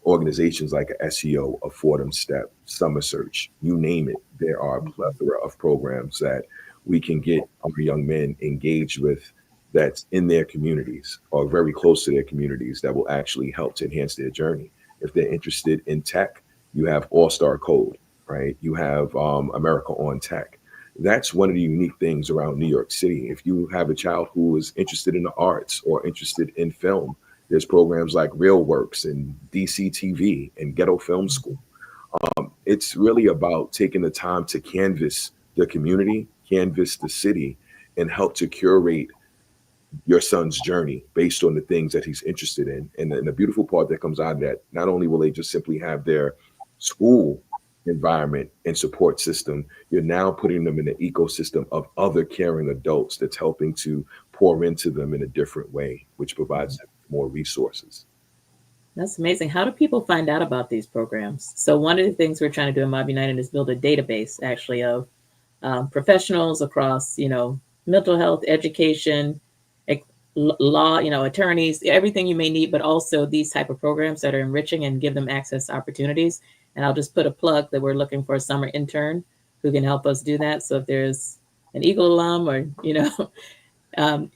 [SPEAKER 3] Organizations like SEO, a Fordham Step, Summer Search, you name it. There are a plethora of programs that we can get our young men engaged with that's in their communities or very close to their communities that will actually help to enhance their journey. If they're interested in tech, you have All-Star Code, right? You have America on Tech. That's one of the unique things around New York City. If you have a child who is interested in the arts or interested in film, there's programs like Real Works and DCTV and Ghetto Film School. It's really about taking the time to canvas the community, canvas the city, and help to curate your son's journey based on the things that he's interested in. And the beautiful part that comes out of that, not only will they just simply have their school environment and support system, you're now putting them in an ecosystem of other caring adults that's helping to pour into them in a different way, which provides them more resources.
[SPEAKER 1] That's amazing. How do people find out about these programs? So one of the things we're trying to do in MOBB United is build a database actually of professionals across, mental health, education, law, attorneys, everything you may need, but also these type of programs that are enriching and give them access to opportunities. And I'll just put a plug that we're looking for a summer intern who can help us do that. So if there's an Eagle alum or,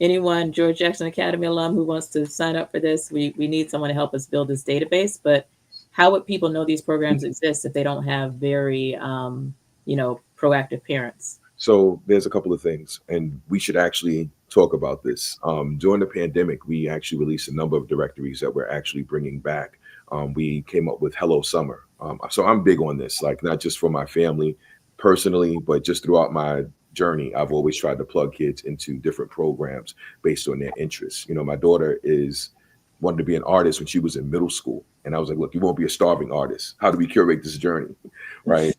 [SPEAKER 1] anyone, George Jackson Academy alum who wants to sign up for this, we need someone to help us build this database. But how would people know these programs exist if they don't have very, proactive parents?
[SPEAKER 3] So there's a couple of things, and we should actually talk about this. During the pandemic, we actually released a number of directories that we're actually bringing back. We came up with Hello Summer. So I'm big on this, like not just for my family personally, but just throughout my journey, I've always tried to plug kids into different programs based on their interests. My daughter wanted to be an artist when she was in middle school. And I was like, look, you won't be a starving artist. How do we curate this journey? Right.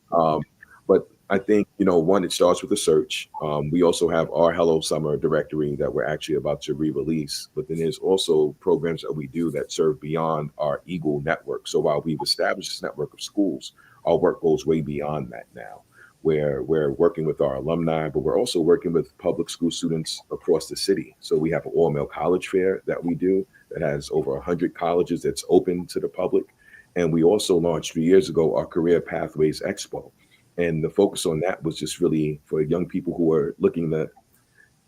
[SPEAKER 3] But I think, one, it starts with a search. We also have our Hello Summer directory that we're actually about to re-release, but then there's also programs that we do that serve beyond our Eagle network. So while we've established this network of schools, our work goes way beyond that now, where we're working with our alumni, but we're also working with public school students across the city. So we have an all-male college fair that we do that has over 100 colleges that's open to the public. And we also launched 3 years ago our Career Pathways Expo. And the focus on that was just really for young people who are looking to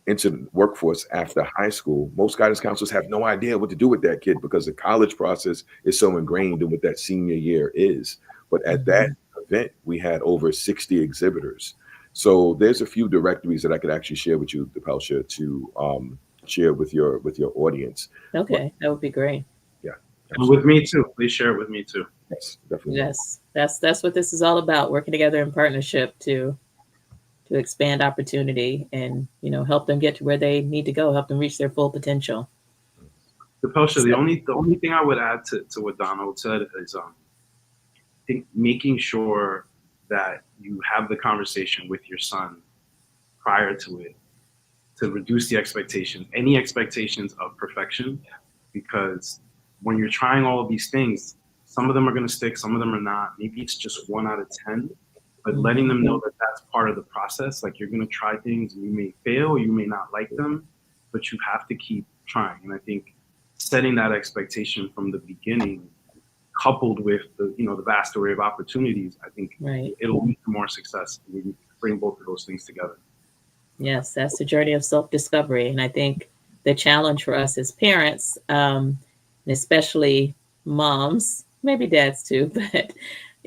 [SPEAKER 3] into the workforce after high school. Most guidance counselors have no idea what to do with that kid because the college process is so ingrained in what that senior year is. But at that event, we had over 60 exhibitors. So there's a few directories that I could actually share with you, Dipelsha, to share with your audience.
[SPEAKER 1] Okay, that would be great.
[SPEAKER 3] Yeah.
[SPEAKER 2] And with me too. Please share it with me too.
[SPEAKER 3] Yes, definitely.
[SPEAKER 1] Yes, that's what this is all about, working together in partnership to expand opportunity and, help them get to where they need to go, help them reach their full potential.
[SPEAKER 2] Dipelsha, the only thing I would add to what Donald said is I think making sure that you have the conversation with your son prior to it to reduce the expectations, any expectations of perfection, because when you're trying all of these things, some of them are going to stick, some of them are not. Maybe it's just 1 out of 10, but letting them know that that's part of the process. Like, you're going to try things and you may fail, you may not like them, but you have to keep trying. And I think setting that expectation from the beginning, coupled with the vast array of opportunities, I think it'll lead to more success. We bring both of those things together.
[SPEAKER 1] Yes, that's the journey of self-discovery. And I think the challenge for us as parents, and especially moms, maybe dads too, but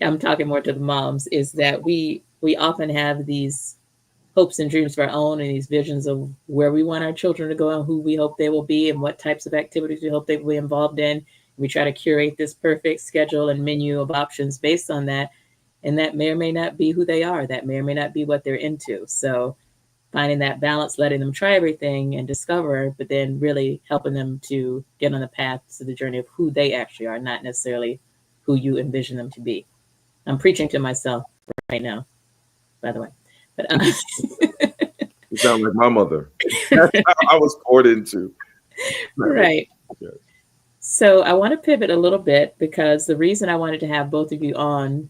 [SPEAKER 1] I'm talking more to the moms, is that we often have these hopes and dreams of our own and these visions of where we want our children to go and who we hope they will be and what types of activities we hope they will be involved in. We try to curate this perfect schedule and menu of options based on that. And that may or may not be who they are. That may or may not be what they're into. So finding that balance, letting them try everything and discover, but then really helping them to get on the path to the journey of who they actually are, not necessarily who you envision them to be. I'm preaching to myself right now, by the way. But
[SPEAKER 3] you sound like my mother. I was poured into.
[SPEAKER 1] Right.
[SPEAKER 3] Yeah.
[SPEAKER 1] So I want to pivot a little bit because the reason I wanted to have both of you on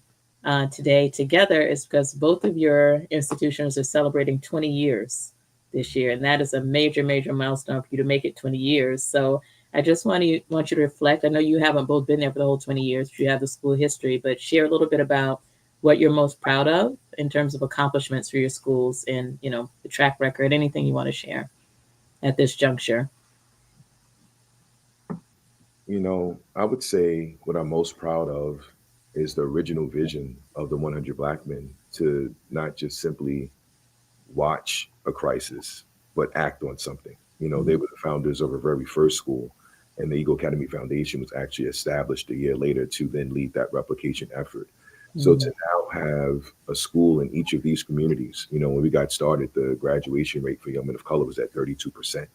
[SPEAKER 1] today together is because both of your institutions are celebrating 20 years this year. And that is a major, major milestone for you to make it 20 years. So I just want you to reflect. I know you haven't both been there for the whole 20 years. You have the school history, but share a little bit about what you're most proud of in terms of accomplishments for your schools and, the track record, anything you want to share at this juncture.
[SPEAKER 3] I would say what I'm most proud of is the original vision of the 100 Black men to not just simply watch a crisis, but act on something. They were the founders of our very first school, and the Eagle Academy Foundation was actually established a year later to then lead that replication effort. So to now have a school in each of these communities, when we got started, the graduation rate for young men of color was at 32%,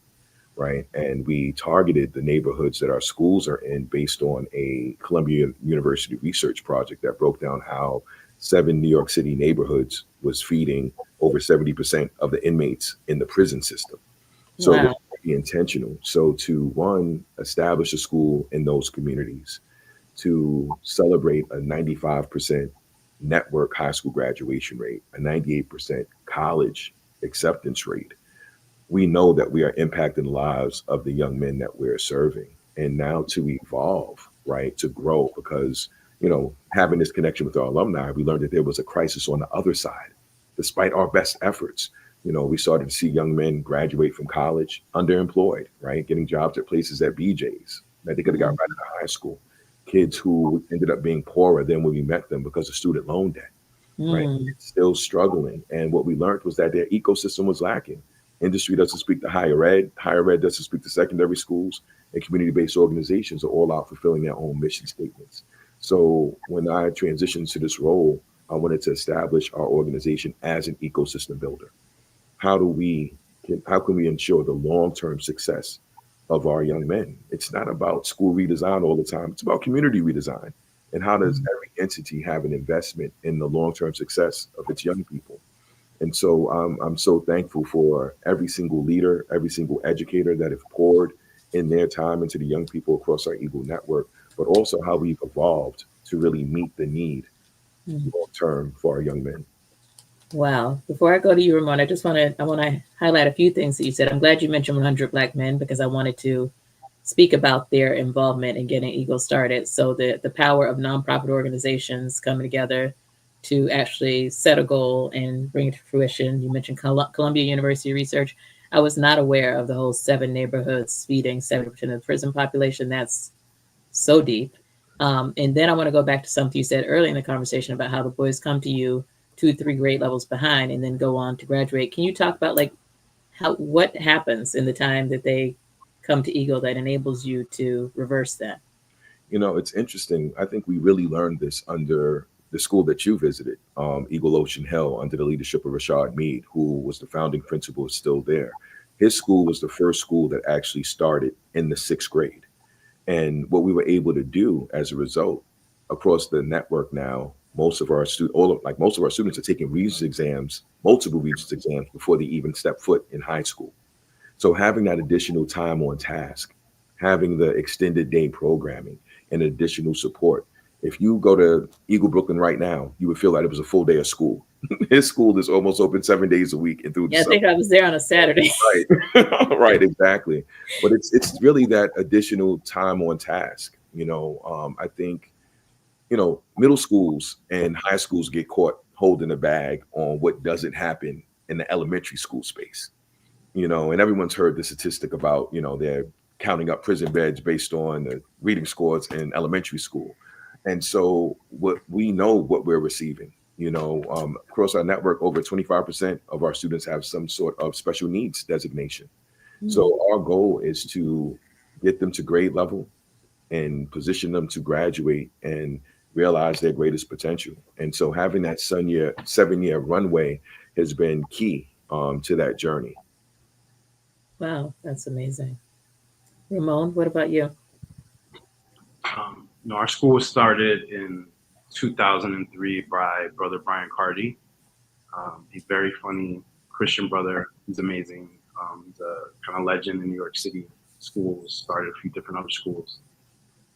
[SPEAKER 3] right? And we targeted the neighborhoods that our schools are in based on a Columbia University research project that broke down how 7 New York City neighborhoods was feeding over 70% of the inmates in the prison system. So it was really intentional. So to, one, establish a school in those communities, to celebrate a 95% network high school graduation rate, a 98% college acceptance rate. We know that we are impacting the lives of the young men that we're serving. And now to evolve, right, to grow, because, having this connection with our alumni, we learned that there was a crisis on the other side. Despite our best efforts, we started to see young men graduate from college underemployed, right, getting jobs at places at BJ's that they could have got right out of high school. Kids who ended up being poorer than when we met them because of student loan debt, right? Still struggling. And what we learned was that their ecosystem was lacking. Industry doesn't speak to higher ed doesn't speak to secondary schools, and community-based organizations are all out fulfilling their own mission statements. So when I transitioned to this role, I wanted to establish our organization as an ecosystem builder. How can we ensure the long-term success of our young men? It's not about school redesign all the time. It's about community redesign. And how does every entity have an investment in the long-term success of its young people? And so I'm so thankful for every single leader, every single educator that have poured in their time into the young people across our Eagle network, but also how we've evolved to really meet the need
[SPEAKER 1] Mm.
[SPEAKER 3] long term for our young men.
[SPEAKER 1] Wow. Before I go to you, Ramon, I want to highlight a few things that you said. I'm glad you mentioned 100 Black men because I wanted to speak about their involvement in getting Eagle started. So the power of nonprofit organizations coming together to actually set a goal and bring it to fruition. You mentioned Columbia University research. I was not aware of the whole 7 neighborhoods feeding 70% of the prison population. That's so deep. And then I want to go back to something you said earlier in the conversation about how the boys come to you 2, 3 grade levels behind and then go on to graduate. Can you talk about like what happens in the time that they come to Eagle that enables you to reverse that?
[SPEAKER 3] You know, it's interesting. I think we really learned this under the school that you visited, Eagle Ocean Hill, under the leadership of Rashad Mead, who was the founding principal, is still there. His school was the first school that actually started in the 6th grade. And what we were able to do as a result across the network now, most of our students are taking Regents exams, multiple Regents exams before they even step foot in high school. So having that additional time on task, having the extended day programming and additional support. If you go to Eagle Brooklyn right now, you would feel like it was a full day of school. His school is almost open 7 days a week and through the
[SPEAKER 1] Yeah, I
[SPEAKER 3] summer.
[SPEAKER 1] think I was there on a Saturday.
[SPEAKER 3] Right. Right, exactly. But it's really that additional time on task. I think, middle schools and high schools get caught holding the bag on what doesn't happen in the elementary school space. And everyone's heard the statistic about, they're counting up prison beds based on the reading scores in elementary school. And so what we know what we're receiving, across our network, over 25% of our students have some sort of special needs designation. So our goal is to get them to grade level and position them to graduate and realize their greatest potential. And so having that 7-year runway has been key to that journey.
[SPEAKER 1] Wow, that's amazing. Ramon, what about you?
[SPEAKER 2] Our school was started in 2003 by Brother Brian Cardy. He's very funny Christian brother. He's amazing. He's a kind of legend in New York City. Schools started a few different other schools.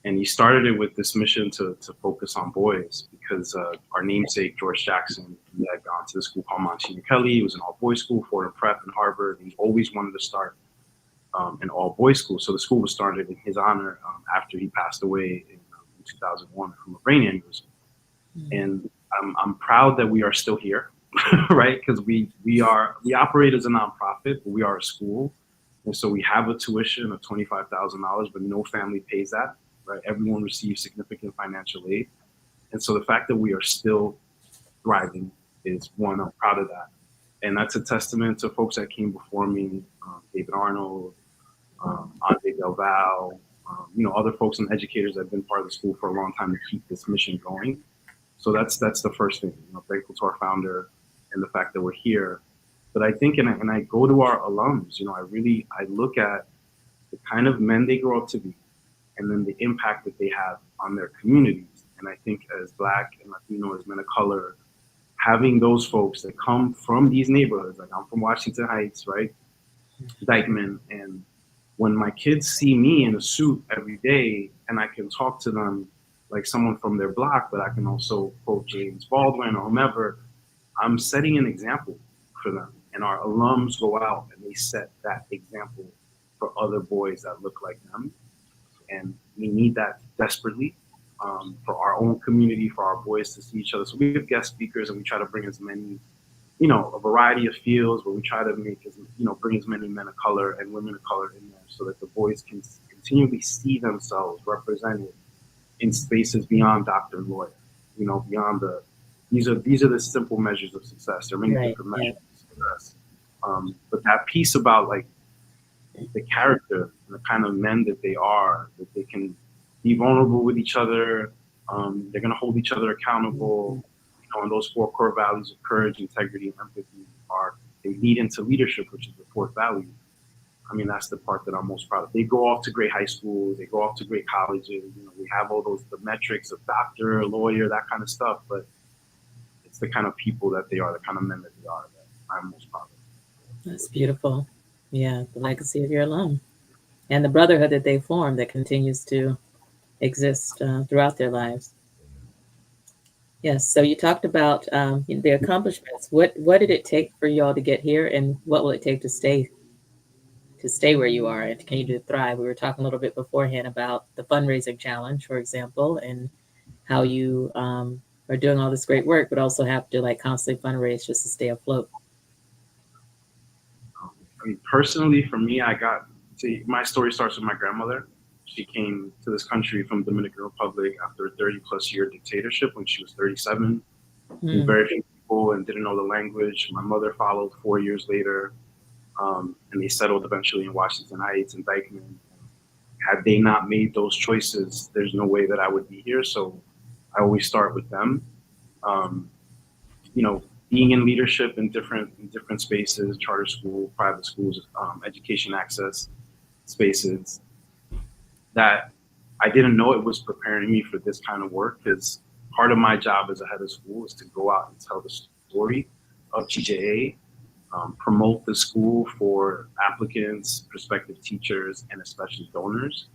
[SPEAKER 2] And he started it with this mission to focus on boys because our namesake, George Jackson, he had gone to the school called Monsignor Kelly. It was an all-boys school, Fordham Prep and Harvard. He always wanted to start an all-boys school. So the school was started in his honor after he passed away in 2001 from a brain aneurysm. And I'm proud that we are still here, right? Because we operate as a nonprofit, but we are a school. And so we have a tuition of $25,000, but no family pays that. Right? Everyone receives significant financial aid. And so the fact that we are still thriving is one, I'm proud of that. And that's a testament to folks that came before me, David Arnold, Andre Del Val, other folks and educators that have been part of the school for a long time to keep this mission going. So that's the first thing, thankful to our founder and the fact that we're here. But I think, and I go to our alums, I look at the kind of men they grow up to be, and then the impact that they have on their communities. And I think as Black and Latino, as men of color, having those folks that come from these neighborhoods, like I'm from Washington Heights, right? Dykeman. And when my kids see me in a suit every day and I can talk to them like someone from their block, but I can also quote James Baldwin or whomever, I'm setting an example for them. And our alums go out and they set that example for other boys that look like them. And we need that desperately for our own community, for our boys to see each other. So we have guest speakers and we try to bring as many, a variety of fields, but we try to bring as many men of color and women of color in there so that the boys can continually see themselves represented in spaces beyond doctor and lawyer, beyond these are the simple measures of success. There are many different measures of success. But that piece about like the character and the kind of men that they are, that they can be vulnerable with each other. They're going to hold each other accountable. And those 4 core values of courage, integrity, and empathy they lead into leadership, which is the 4th value. I mean, that's the part that I'm most proud of. They go off to great high schools. They go off to great colleges. We have all the metrics of doctor, lawyer, that kind of stuff. But it's the kind of people that they are, the kind of men that they are, that I'm most proud of.
[SPEAKER 1] That's beautiful. Yeah, the legacy of your alum and the brotherhood that they formed that continues to exist throughout their lives. Yes. So you talked about the accomplishments. What did it take for y'all to get here, and what will it take to stay where you are and continue to thrive? We were talking a little bit beforehand about the fundraising challenge, for example, and how you are doing all this great work, but also have to like constantly fundraise just to stay afloat.
[SPEAKER 2] I mean, personally, for me, my story starts with my grandmother. She came to this country from Dominican Republic after a 30+ year dictatorship when she was 37. Knew very few people and didn't know the language. My mother followed 4 years later, and they settled eventually in Washington Heights and Dykeman. Had they not made those choices, there's no way that I would be here. So I always start with them. You know, being in leadership in different spaces, charter school, private schools, education access spaces, that I didn't know it was preparing me for this kind of work, because part of my job as a head of school is to go out and tell the story of GJA, promote the school for applicants, prospective teachers, and especially donors.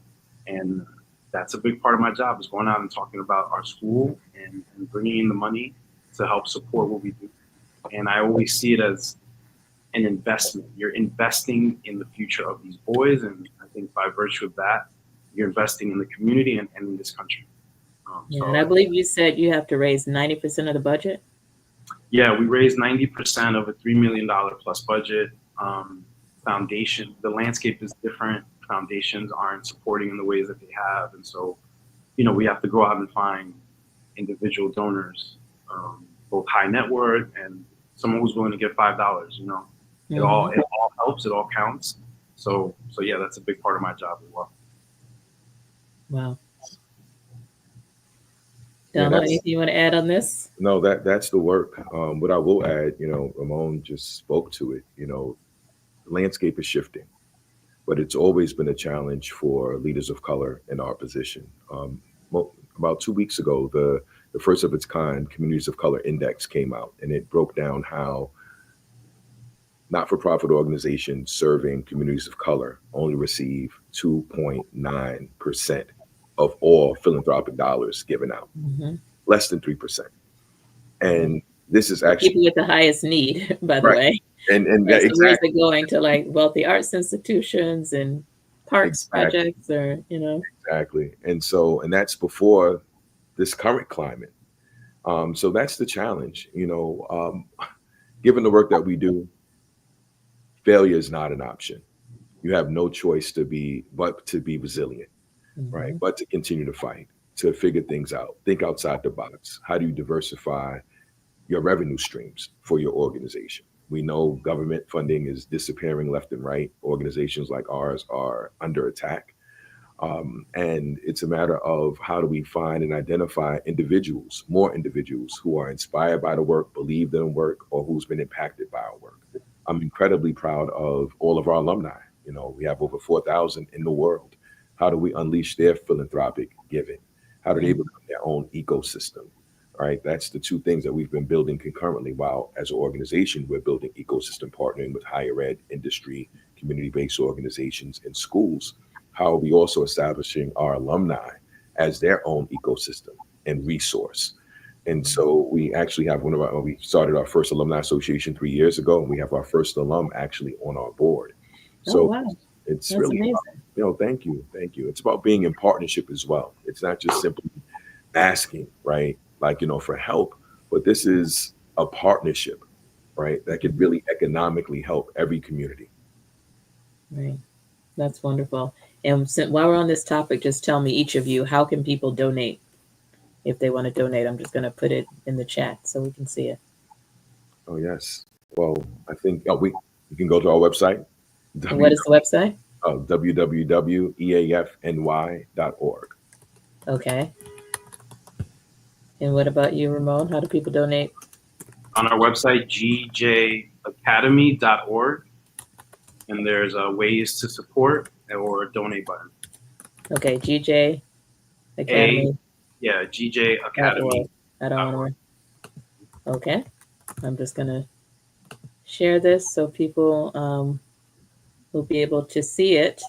[SPEAKER 2] And that's a big part of my job, is going out and talking about our school and bringing in the money to help support what we do. And I always see it as an investment. You're investing in the future of these boys. And I think by virtue of that, you're investing in the community and in this country.
[SPEAKER 1] Yeah, and I believe you said you have to raise 90% of the budget.
[SPEAKER 2] Yeah, we raised 90% of a $3 million plus budget. Foundation, the landscape is different. Foundations aren't supporting in the ways that they have. And so, you know, we have to go out and find individual donors, both high net worth and someone who's willing to give $5, you know. It all helps, it all counts. So yeah, that's a big part of my job as well.
[SPEAKER 1] Wow. Donald, anything you want to add on this?
[SPEAKER 3] No, that's the work. What I will add, you know, Ramon just spoke to it. You know, the landscape is shifting, but it's always been a challenge for leaders of color in our position. About 2 weeks ago, the first of its kind Communities of Color Index came out, and it broke down how not-for-profit organizations serving communities of color only receive 2.9% of all philanthropic dollars given out, less than 3%. And this is actually
[SPEAKER 1] people with the highest need, by the way.
[SPEAKER 3] And
[SPEAKER 1] so
[SPEAKER 3] exactly.
[SPEAKER 1] Where's it going to, like wealthy arts institutions and parks projects, or you know?
[SPEAKER 3] Exactly. And that's before this current climate. So that's the challenge. You know, given the work that we do, failure is not an option. You have no choice but to be resilient. Right. But to continue to fight, to figure things out, think outside the box. How do you diversify your revenue streams for your organization? We know government funding is disappearing left and right. Organizations like ours are under attack. And it's a matter of how do we find and identify more individuals who are inspired by the work, believe in work, or who's been impacted by our work. I'm incredibly proud of all of our alumni. You know, we have over 4,000 in the world. How do we unleash their philanthropic giving? How do they become their own ecosystem? Right? That's the two things that we've been building concurrently, while as an organization, we're building ecosystem, partnering with higher ed, industry, community-based organizations, and schools. How are we also establishing our alumni as their own ecosystem and resource? And so we actually have we started our first alumni association 3 years ago, and we have our first alum actually on our board. So
[SPEAKER 1] wow.
[SPEAKER 3] It's
[SPEAKER 1] That's
[SPEAKER 3] really
[SPEAKER 1] amazing.
[SPEAKER 3] You know, thank you. It's about being in partnership as well. It's not just simply asking, right? Like, you know, for help, but this is a partnership, right? That could really economically help every community.
[SPEAKER 1] Right. That's wonderful. And while we're on this topic, just tell me, each of you, how can people donate if they want to donate? I'm just going to put it in the chat so we can see it.
[SPEAKER 3] Oh, yes. Well, I think you can go to our website.
[SPEAKER 1] And what is the website?
[SPEAKER 3] www.eafny.org.
[SPEAKER 1] Okay. And what about you, Ramon? How do people donate?
[SPEAKER 2] On our website, gjacademy.org, and there's ways to support or donate button.
[SPEAKER 1] Okay, GJ Academy.
[SPEAKER 2] GJ Academy.
[SPEAKER 1] Okay. I'm just going to share this so people will be able to see it.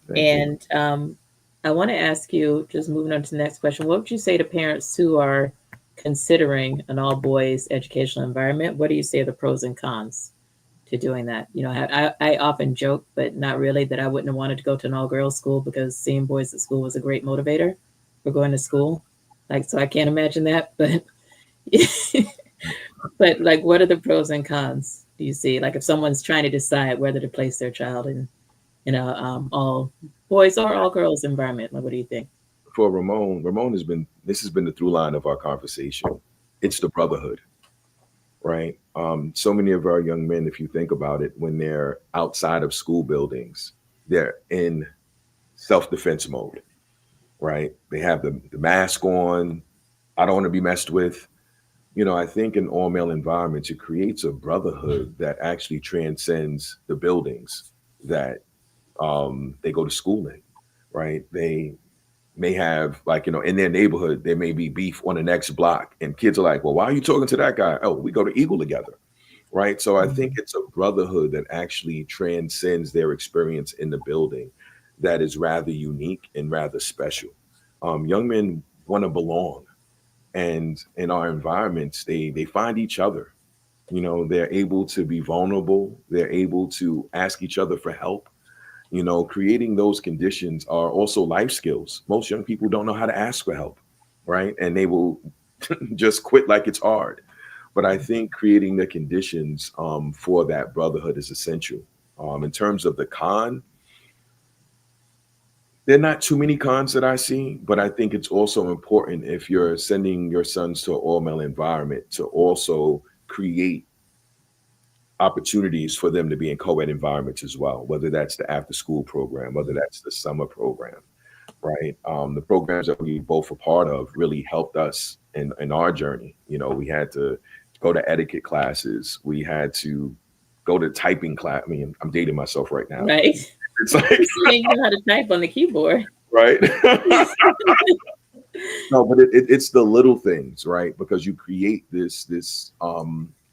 [SPEAKER 3] Thank you.
[SPEAKER 1] And I want to ask you, just moving on to the next question, what would you say to parents who are considering an all boys educational environment? What do you say are the pros and cons to doing that? You know, I often joke, but not really, that I wouldn't have wanted to go to an all girls school because seeing boys at school was a great motivator for going to school. Like, so I can't imagine that, but but like, what are the pros and cons do you see? Like, if someone's trying to decide whether to place their child in a all boys or all girls environment, like, what do you think?
[SPEAKER 3] For Ramon this has been the through line of our conversation. It's the brotherhood, right? So many of our young men, if you think about it, when they're outside of school buildings, they're in self-defense mode, right? They have the mask on. I don't want to be messed with. You know, I think in all male environments, it creates a brotherhood that actually transcends the buildings that they go to school in, right? They may have, like, you know, in their neighborhood, there may be beef on the next block, and kids are like, well, why are you talking to that guy? Oh, we go to Eagle together, right? So I think it's a brotherhood that actually transcends their experience in the building that is rather unique and rather special. Young men want to belong, and in our environments, they find each other. You know, they're able to be vulnerable. They're able to ask each other for help. You know, creating those conditions are also life skills. Most young people don't know how to ask for help, right? And they will just quit like it's hard. But I think creating the conditions for that brotherhood is essential. In terms of the con, there are not too many cons that I see, but I think it's also important, if you're sending your sons to an all male environment, to also create opportunities for them to be in co-ed environments as well, whether that's the after school program, whether that's the summer program, right? The programs that we both were part of really helped us in our journey. You know, we had to go to etiquette classes. We had to go to typing class. I mean, I'm dating myself right now.
[SPEAKER 1] Right?
[SPEAKER 3] It's like,
[SPEAKER 1] You know how to type on the keyboard.
[SPEAKER 3] right? No, but it's the little things, right? Because you create this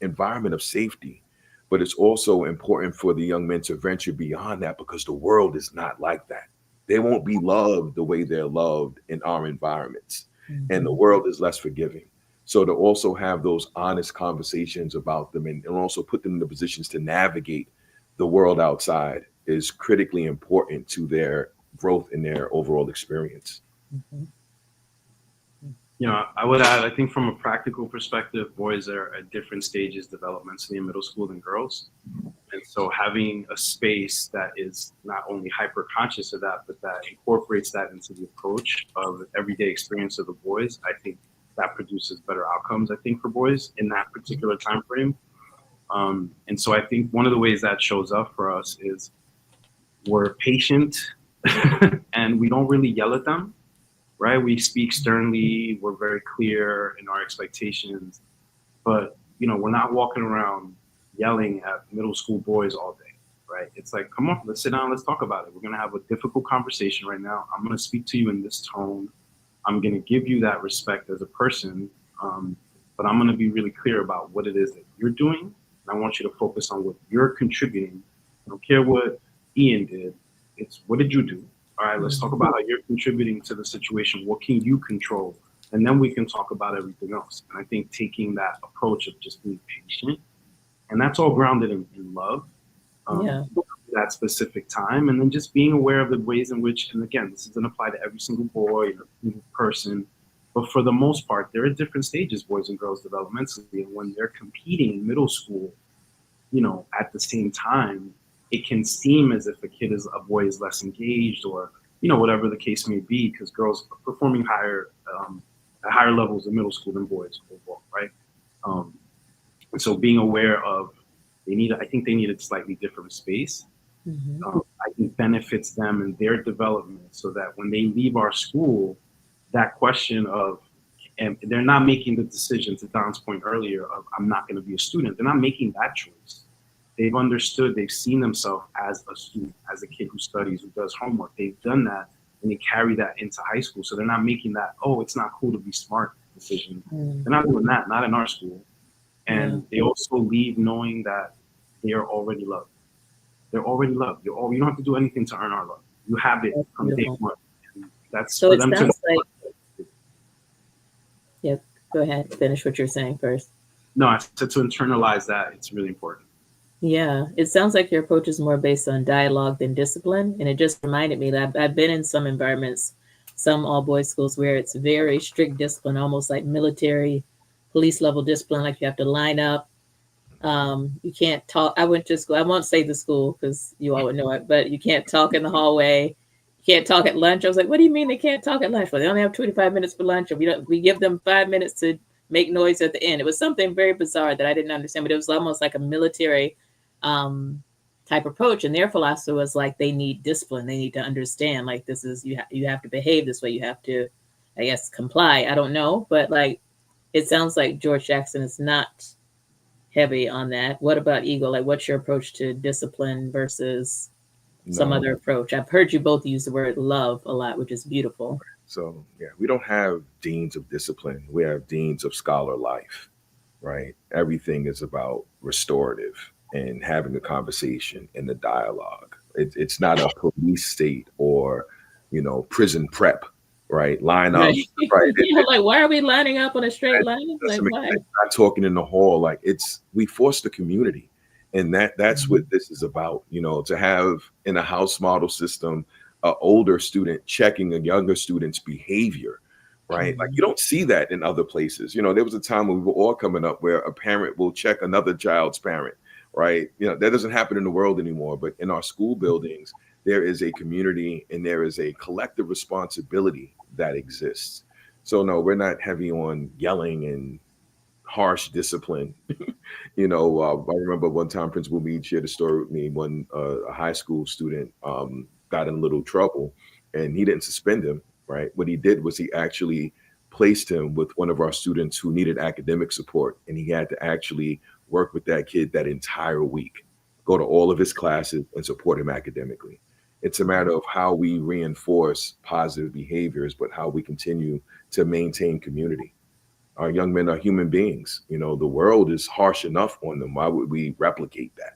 [SPEAKER 3] environment of safety. But it's also important for the young men to venture beyond that, because the world is not like that. They won't be loved the way they're loved in our environments. And the world is less forgiving. So to also have those honest conversations about them, and also put them in the positions to navigate the world outside, is critically important to their growth in their overall experience.
[SPEAKER 2] You know, I would add, I think from a practical perspective, boys are at different stages developmentally in middle school than girls. And so having a space that is not only hyper conscious of that, but that incorporates that into the approach of the everyday experience of the boys, I think that produces better outcomes, I think, for boys in that particular time frame. And so I think one of the ways that shows up for us is we're patient and we don't really yell at them. Right? We speak sternly. We're very clear in our expectations, but you know, we're not walking around yelling at middle school boys all day, right? It's like, come on, let's sit down, let's talk about it. We're gonna have a difficult conversation right now. I'm gonna speak to you in this tone. I'm gonna give you that respect as a person, but I'm gonna be really clear about what it is that you're doing. And I want you to focus on what you're contributing. I don't care what Ian did. It's what did you do? All right, let's talk about how you're contributing to the situation. What can you control? And then we can talk about everything else. And I think taking that approach of just being patient, and that's all grounded in love, that specific time, and then just being aware of the ways in which, and again, this doesn't apply to every single boy or person, but for the most part, there are different stages, boys and girls developmentally, and when they're competing in middle school, you know, at the same time, it can seem as if a boy is less engaged, or, you know, whatever the case may be, because girls are performing higher at higher levels in middle school than boys overall, right? And so being aware of I think they need a slightly different space. I think benefits them in their development, so that when they leave our school, that question of, and they're not making the decision, to Don's point earlier, of I'm not going to be a student. They're not making that choice. They've understood, they've seen themselves as a student, as a kid who studies, who does homework. They've done that, and they carry that into high school. So they're not making that, oh, it's not cool to be smart decision. They're not doing that, not in our school. And they also leave knowing that they are already loved. They're already loved. You don't have to do anything to earn our love. You have it
[SPEAKER 1] That's
[SPEAKER 2] from day
[SPEAKER 1] beautiful.
[SPEAKER 2] one. And that's
[SPEAKER 1] So
[SPEAKER 2] for
[SPEAKER 1] it
[SPEAKER 2] them to.
[SPEAKER 1] sounds like, yeah, go ahead, finish what you're saying first.
[SPEAKER 2] No, I said to internalize that. It's really important.
[SPEAKER 1] Yeah, it sounds like your approach is more based on dialogue than discipline. And it just reminded me that I've been in some environments, some all boys schools, where it's very strict discipline, almost like military, police level discipline, like you have to line up. You can't talk. I went to school, I won't say the school because you all would know it, but you can't talk in the hallway. You can't talk at lunch. I was like, what do you mean they can't talk at lunch? Well, they only have 25 minutes for lunch, or we give them 5 minutes to make noise at the end. It was something very bizarre that I didn't understand, but it was almost like a military um, type approach. And their philosophy was like they need discipline. They need to understand like this is you have to behave this way. You have to, I guess, comply. I don't know, but like it sounds like George Jackson is not heavy on that. What about Eagle? Like, what's your approach to discipline versus some
[SPEAKER 3] No.
[SPEAKER 1] other approach? I've heard you both use the word love a lot, which is beautiful.
[SPEAKER 3] So yeah, we don't have deans of discipline. We have deans of scholar life, right? Everything is about restorative and having a conversation and a dialogue. It's not a police state or, prison prep, right? Line up,
[SPEAKER 1] Right.
[SPEAKER 3] right?
[SPEAKER 1] Yeah, like why are we lining up on a straight
[SPEAKER 3] That
[SPEAKER 1] line? Like
[SPEAKER 3] doesn't make
[SPEAKER 1] why?
[SPEAKER 3] sense. Not talking in the hall. Like we force the community. And that's
[SPEAKER 1] Mhm.
[SPEAKER 3] what this is about, to have in a house model system, a older student checking a younger student's behavior, right? Like
[SPEAKER 1] Mhm.
[SPEAKER 3] you don't see that in other places. There was a time when we were all coming up where a parent will check another child's parent, right? That doesn't happen in the world anymore, but in our school buildings, there is a community and there is a collective responsibility that exists. So no, we're not heavy on yelling and harsh discipline. I remember one time Principal Meade shared a story with me when a high school student got in a little trouble, and he didn't suspend him. Right, what he did was he actually placed him with one of our students who needed academic support, and he had to actually work with that kid that entire week, go to all of his classes and support him academically. It's a matter of how we reinforce positive behaviors, but how we continue to maintain community. Our young men are human beings. The world is harsh enough on them. Why would we replicate that?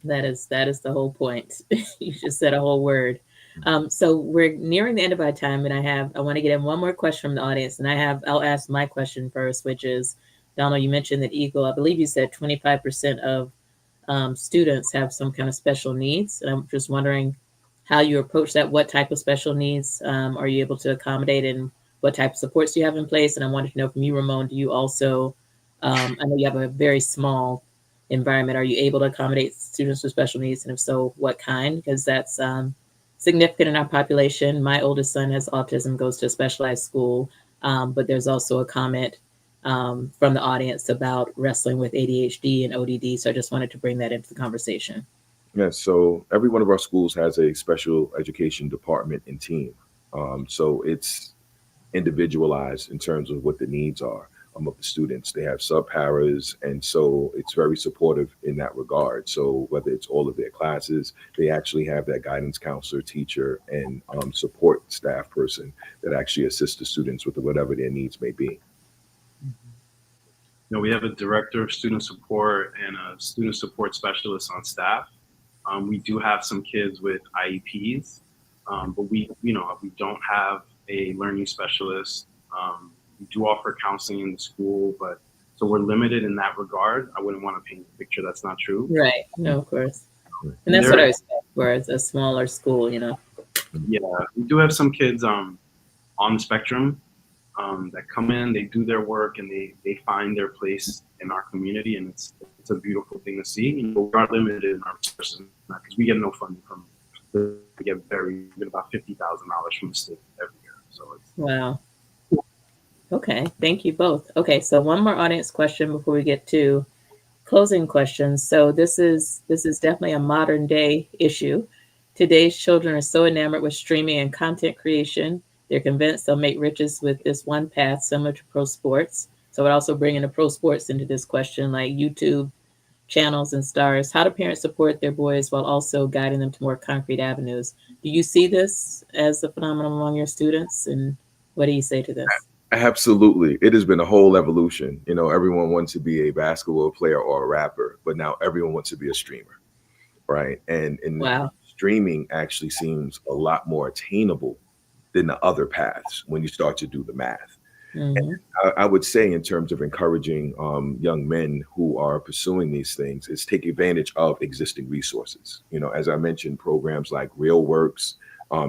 [SPEAKER 1] That is the whole point. You just said a whole word. So we're nearing the end of our time, and I want to get in one more question from the audience, and I'll ask my question first, which is, Donald, you mentioned that Eagle, I believe you said 25% of students have some kind of special needs, and I'm just wondering how you approach that. What type of special needs are you able to accommodate, and what type of supports do you have in place? And I wanted to know from you, Ramon, do you also, I know you have a very small environment. Are you able to accommodate students with special needs? And if so, what kind? Because that's significant in our population. My oldest son has autism, goes to a specialized school, but there's also a comment from the audience about wrestling with ADHD and ODD. So I just wanted to bring that into the conversation.
[SPEAKER 3] Yes. So every one of our schools has a special education department and team. So it's individualized in terms of what the needs are of the students. They have sub-paras, and so it's very supportive in that regard. So whether it's all of their classes, they actually have that guidance counselor, teacher, and support staff person that actually assists the students with whatever their needs may be.
[SPEAKER 2] We have a director of student support and a student support specialist on staff. We do have some kids with IEPs, but we don't have a learning specialist. We do offer counseling in the school, but so we're limited in that regard. I wouldn't want to paint a picture that's not true.
[SPEAKER 1] Right. No, of course. And that's what I expect for a smaller school,
[SPEAKER 2] Yeah, we do have some kids on the spectrum that come in, they do their work, and they find their place in our community, and it's a beautiful thing to see. We are limited in our resources because we get no funding from. We get about $50,000 from the state every year. So it's
[SPEAKER 1] wow. Okay, thank you both. Okay, so one more audience question before we get to closing questions. So this is definitely a modern day issue. Today's children are so enamored with streaming and content creation. They're convinced they'll make riches with this one path, similar to pro sports. So I would also bring in the pro sports into this question, like YouTube channels and stars. How do parents support their boys while also guiding them to more concrete avenues? Do you see this as a phenomenon among your students? And what do you say to this?
[SPEAKER 3] Absolutely. It has been a whole evolution. You know, everyone wants to be a basketball player or a rapper, but now everyone wants to be a streamer, right? And
[SPEAKER 1] Wow.
[SPEAKER 3] streaming actually seems a lot more attainable than the other paths when you start to do the math.
[SPEAKER 1] Hmm.
[SPEAKER 3] I would say, in terms of encouraging young men who are pursuing these things, is take advantage of existing resources. You know, as I mentioned, programs like Real Works,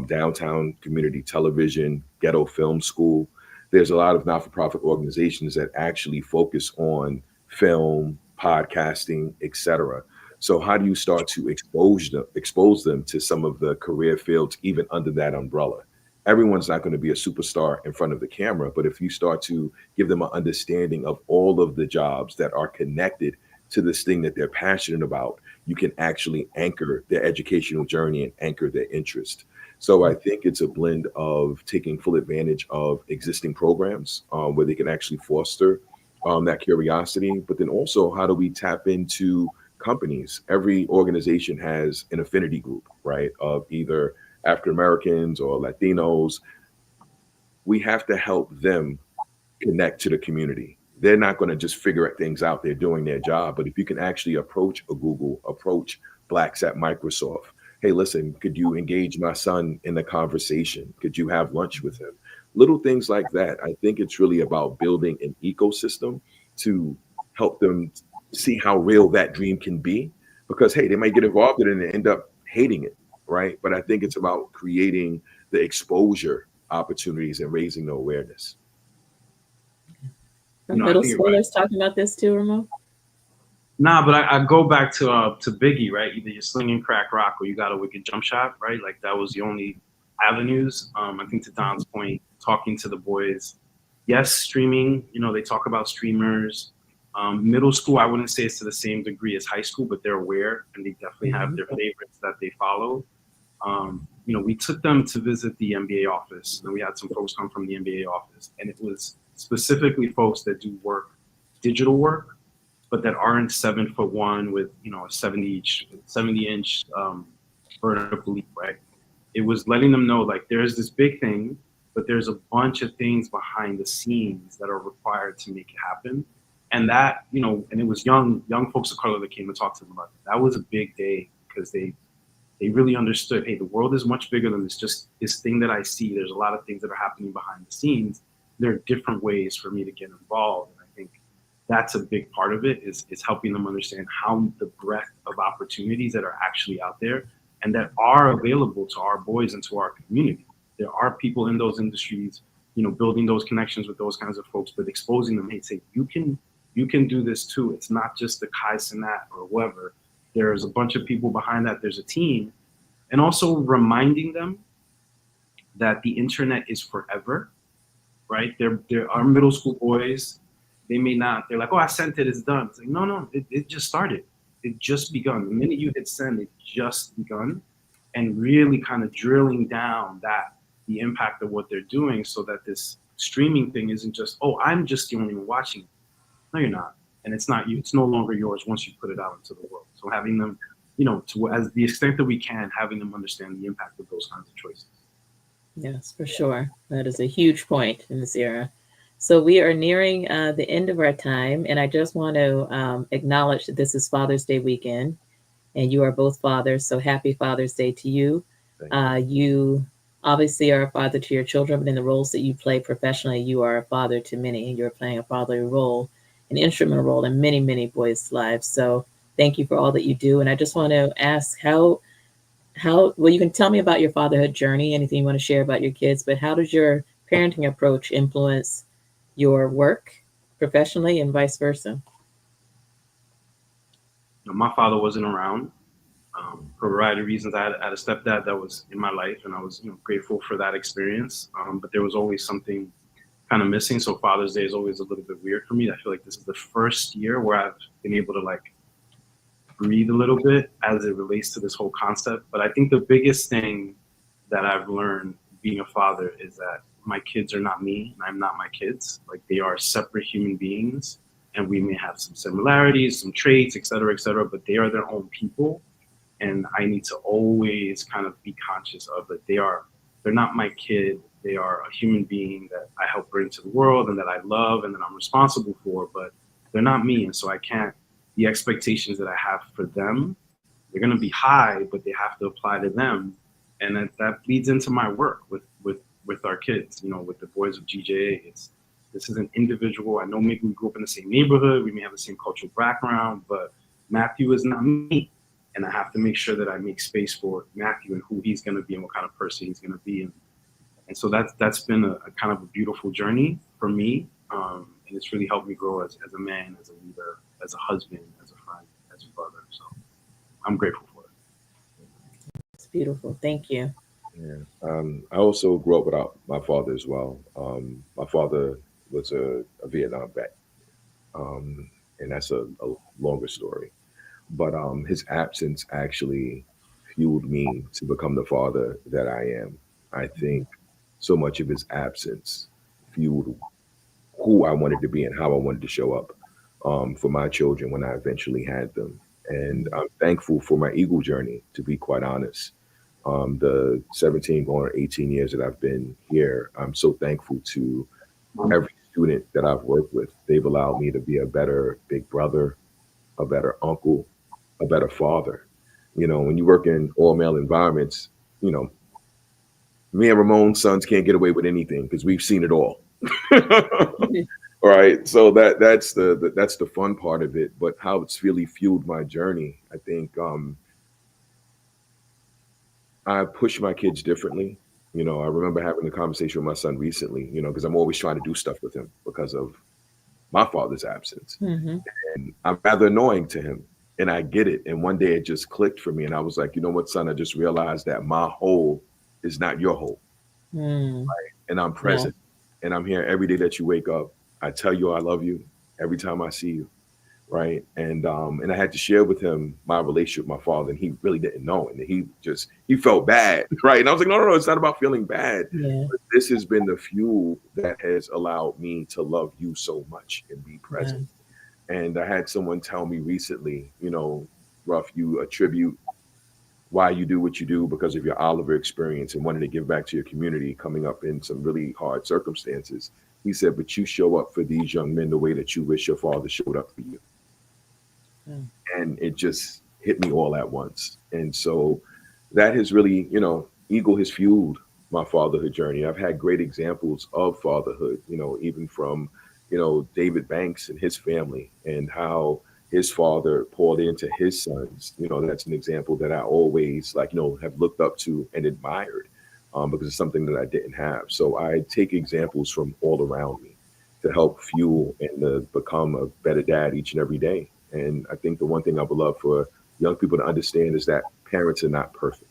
[SPEAKER 3] Downtown Community Television, Ghetto Film School. There's a lot of not-for-profit organizations that actually focus on film, podcasting, etc. So, how do you start to expose them to some of the career fields, even under that umbrella? Everyone's not going to be a superstar in front of the camera, but if you start to give them an understanding of all of the jobs that are connected to this thing that they're passionate about, you can actually anchor their educational journey and anchor their interest. So I think it's a blend of taking full advantage of existing programs where they can actually foster that curiosity, but then also how do we tap into companies? Every organization has an affinity group, right? Of either African Americans or Latinos. We have to help them connect to the community. They're not going to just figure things out. They're doing their job. But if you can actually approach a Google, approach Blacks at Microsoft, hey, listen, could you engage my son in the conversation? Could you have lunch with him? Little things like that. I think it's really about building an ecosystem to help them see how real that dream can be. Because, hey, they might get involved in it and end up hating it, right? But I think it's about creating the exposure opportunities and raising the awareness.
[SPEAKER 1] Are
[SPEAKER 2] I
[SPEAKER 1] middle
[SPEAKER 2] think you're right.
[SPEAKER 1] schoolers talking about this too, Ramon?
[SPEAKER 2] Nah, but I go back to Biggie, right? Either you're slinging crack rock or you got a wicked jump shot, right? Like that was the only avenues. I think to Don's point, talking to the boys, yes, streaming. You know, they talk about streamers. Middle school, I wouldn't say it's to the same degree as high school, but they're aware and they definitely have their favorites that they follow. We took them to visit the NBA office, and we had some folks come from the NBA office, and it was specifically folks that do digital work, but that aren't 7'1" with a 70-inch vertical leap, right? It was letting them know like there's this big thing, but there's a bunch of things behind the scenes that are required to make it happen. And that, and it was young folks of color that came and talked to them about it. That was a big day because they really understood, hey, the world is much bigger than just this thing that I see. There's a lot of things that are happening behind the scenes. There are different ways for me to get involved. And I think that's a big part of it is helping them understand how the breadth of opportunities that are actually out there and that are available to our boys and to our community. There are people in those industries, building those connections with those kinds of folks, but exposing them, hey, say, you can do this too. It's not just the Kai Cenat or whoever. There's a bunch of people behind that. There's a team. And also reminding them that the internet is forever, right? There are middle school boys. They may not. They're like, oh, I sent it. It's done. It's like, no. It just started. It just begun. The minute you hit send, it just begun. And really kind of drilling down the impact of what they're doing so that this streaming thing isn't just, oh, I'm just the only one watching it. No, you're not. And it's not you. It's no longer yours once you put it out into the world. So having them, to as the extent that we can, having them understand the impact of those kinds of choices.
[SPEAKER 1] Yes, for sure. That is a huge point in this era. So we are nearing the end of our time, and I just want to acknowledge that this is Father's Day weekend, and you are both fathers. So happy Father's Day to you. You obviously are a father to your children, but in the roles that you play professionally, you are a father to many, and you're playing a fatherly role, an instrumental role in many, many boys' lives. So thank you for all that you do. And I just want to ask how well, you can tell me about your fatherhood journey, anything you want to share about your kids, but how does your parenting approach influence your work professionally and vice versa?
[SPEAKER 2] My father wasn't around. For a variety of reasons, I had a stepdad that was in my life, and I was grateful for that experience. But there was always something kind of missing. So Father's Day is always a little bit weird for me. I feel like this is the first year where I've been able to breathe a little bit as it relates to this whole concept. But I think the biggest thing that I've learned being a father is that my kids are not me and I'm not my kids. Like they are separate human beings and we may have some similarities, some traits, et cetera, but they are their own people. And I need to always kind of be conscious of that they're not my kid. they are a human being that I help bring to the world and that I love and that I'm responsible for, but they're not me. And so I can't, the expectations that I have for them, they're going to be high, but they have to apply to them. And that leads into my work with our kids, you know, with the boys of GJA. This is an individual. I know maybe we grew up in the same neighborhood. We may have the same cultural background, but Matthew is not me. And I have to make sure that I make space for Matthew and who he's going to be and what kind of person he's going to be. And so that's been a kind of a beautiful journey for me. And it's really helped me grow as a man, as a leader, as a husband, as a friend, as a brother. So I'm grateful for it.
[SPEAKER 1] It's beautiful. Thank you.
[SPEAKER 3] Yeah. I also grew up without my father as well. My father was a Vietnam vet. And that's a longer story. But his absence actually fueled me to become the father that I am. I think so much of his absence fueled who I wanted to be and how I wanted to show up for my children when I eventually had them. And I'm thankful for my Eagle journey, to be quite honest. The 17 going on 18 years that I've been here, I'm so thankful to every student that I've worked with. They've allowed me to be a better big brother, a better uncle, a better father. You know, when you work in all male environments, you know, me and Ramon's sons can't get away with anything because we've seen it all. All right. So that's the fun part of it. But how it's really fueled my journey, I think I push my kids differently. You know, I remember having a conversation with my son recently, you know, because I'm always trying to do stuff with him because of my father's absence.
[SPEAKER 1] Mm-hmm.
[SPEAKER 3] And I'm rather annoying to him. And I get it. And one day it just clicked for me. And I was like, you know what, son, I just realized that my whole is not your whole.
[SPEAKER 1] Mm.
[SPEAKER 3] Right? And I'm present. Yeah. And I'm here every day that you wake up. I tell you I love you every time I see you. Right. And I had to share with him my relationship with my father, and he really didn't know. And he felt bad. Right. And I was like, no, it's not about feeling bad.
[SPEAKER 1] Yeah.
[SPEAKER 3] But this has been the fuel that has allowed me to love you so much and be present. Yeah. And I had someone tell me recently, you know, Ruff, you attribute why you do what you do because of your Oliver experience and wanting to give back to your community, coming up in some really hard circumstances. He said, but you show up for these young men the way that you wish your father showed up for you. Mm. And it just hit me all at once. And so that has really, you know, Eagle has fueled my fatherhood journey. I've had great examples of fatherhood, you know, even from, you know, David Banks and his family and how his father poured into his sons. You know, that's an example that I always have looked up to and admired because it's something that I didn't have. So I take examples from all around me to help fuel and to become a better dad each and every day. And I think the one thing I would love for young people to understand is that parents are not perfect.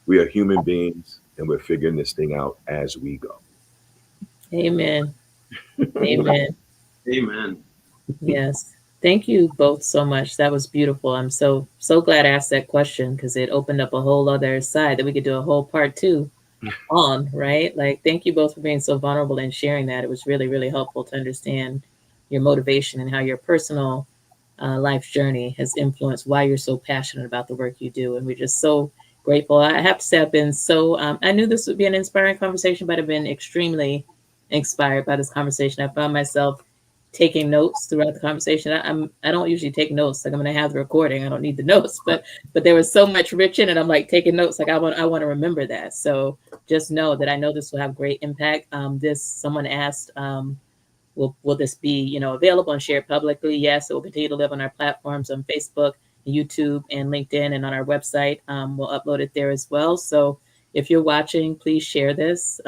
[SPEAKER 3] We are human beings and we're figuring this thing out as we go.
[SPEAKER 1] Amen. Amen.
[SPEAKER 2] Amen.
[SPEAKER 1] Yes. Thank you both so much. That was beautiful. I'm so glad I asked that question because it opened up a whole other side that we could do a whole part 2 on, right? Like, thank you both for being so vulnerable and sharing that. It was really, really helpful to understand your motivation and how your personal life's journey has influenced why you're so passionate about the work you do. And we're just so grateful. I have to say I've been so, I knew this would be an inspiring conversation, but I've been extremely inspired by this conversation. I found myself taking notes throughout the conversation. I don't usually take notes. Like, I'm going to have the recording. I don't need the notes, but there was so much rich in it. I'm like taking notes. Like, I want to remember that. So just know that I know this will have great impact. Someone asked, will this be, you know, available and shared publicly? Yes, it will continue to live on our platforms on Facebook, YouTube, and LinkedIn, and on our website. We'll upload it there as well. So if you're watching, please share this.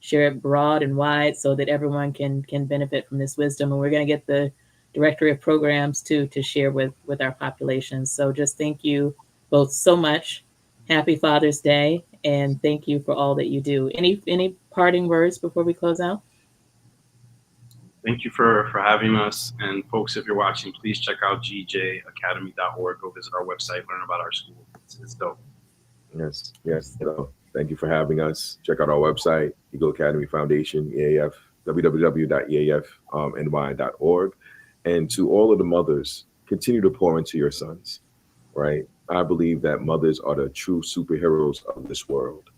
[SPEAKER 1] Share it broad and wide so that everyone can benefit from this wisdom. And we're going to get the directory of programs too to share with our population. So just thank you both so much. Happy Father's Day, and thank you for all that you do. Any parting words before we close out?
[SPEAKER 2] Thank you for having us. And folks, if you're watching, please check out gjacademy.org. Go visit our website, learn about our school. It's dope.
[SPEAKER 3] Yes. So thank you for having us. Check out our website, Eagle Academy Foundation, EAF, www.eafny.org. And to all of the mothers, continue to pour into your sons, right? I believe that mothers are the true superheroes of this world.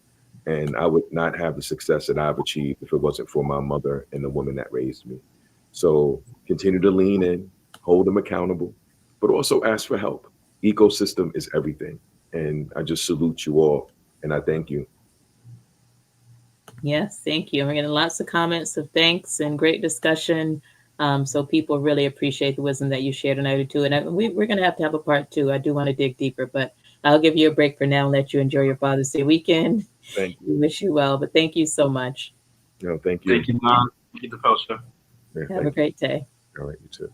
[SPEAKER 3] And I would not have the success that I've achieved if it wasn't for my mother and the woman that raised me. So continue to lean in, hold them accountable, but also ask for help. Ecosystem is everything. And I just salute you all and I thank you.
[SPEAKER 1] Yes, thank you. We're getting lots of comments of thanks and great discussion. So people really appreciate the wisdom that you shared tonight too. And we're going to have a part two. I do want to dig deeper, but I'll give you a break for now and let you enjoy your Father's Day weekend.
[SPEAKER 3] Thank
[SPEAKER 1] We
[SPEAKER 3] you.
[SPEAKER 1] wish you well, but thank you so much.
[SPEAKER 3] No, thank you.
[SPEAKER 2] Thank you, Mom. Thank you, the fellowship.
[SPEAKER 3] Yeah,
[SPEAKER 1] Have a great day.
[SPEAKER 3] All right, you too.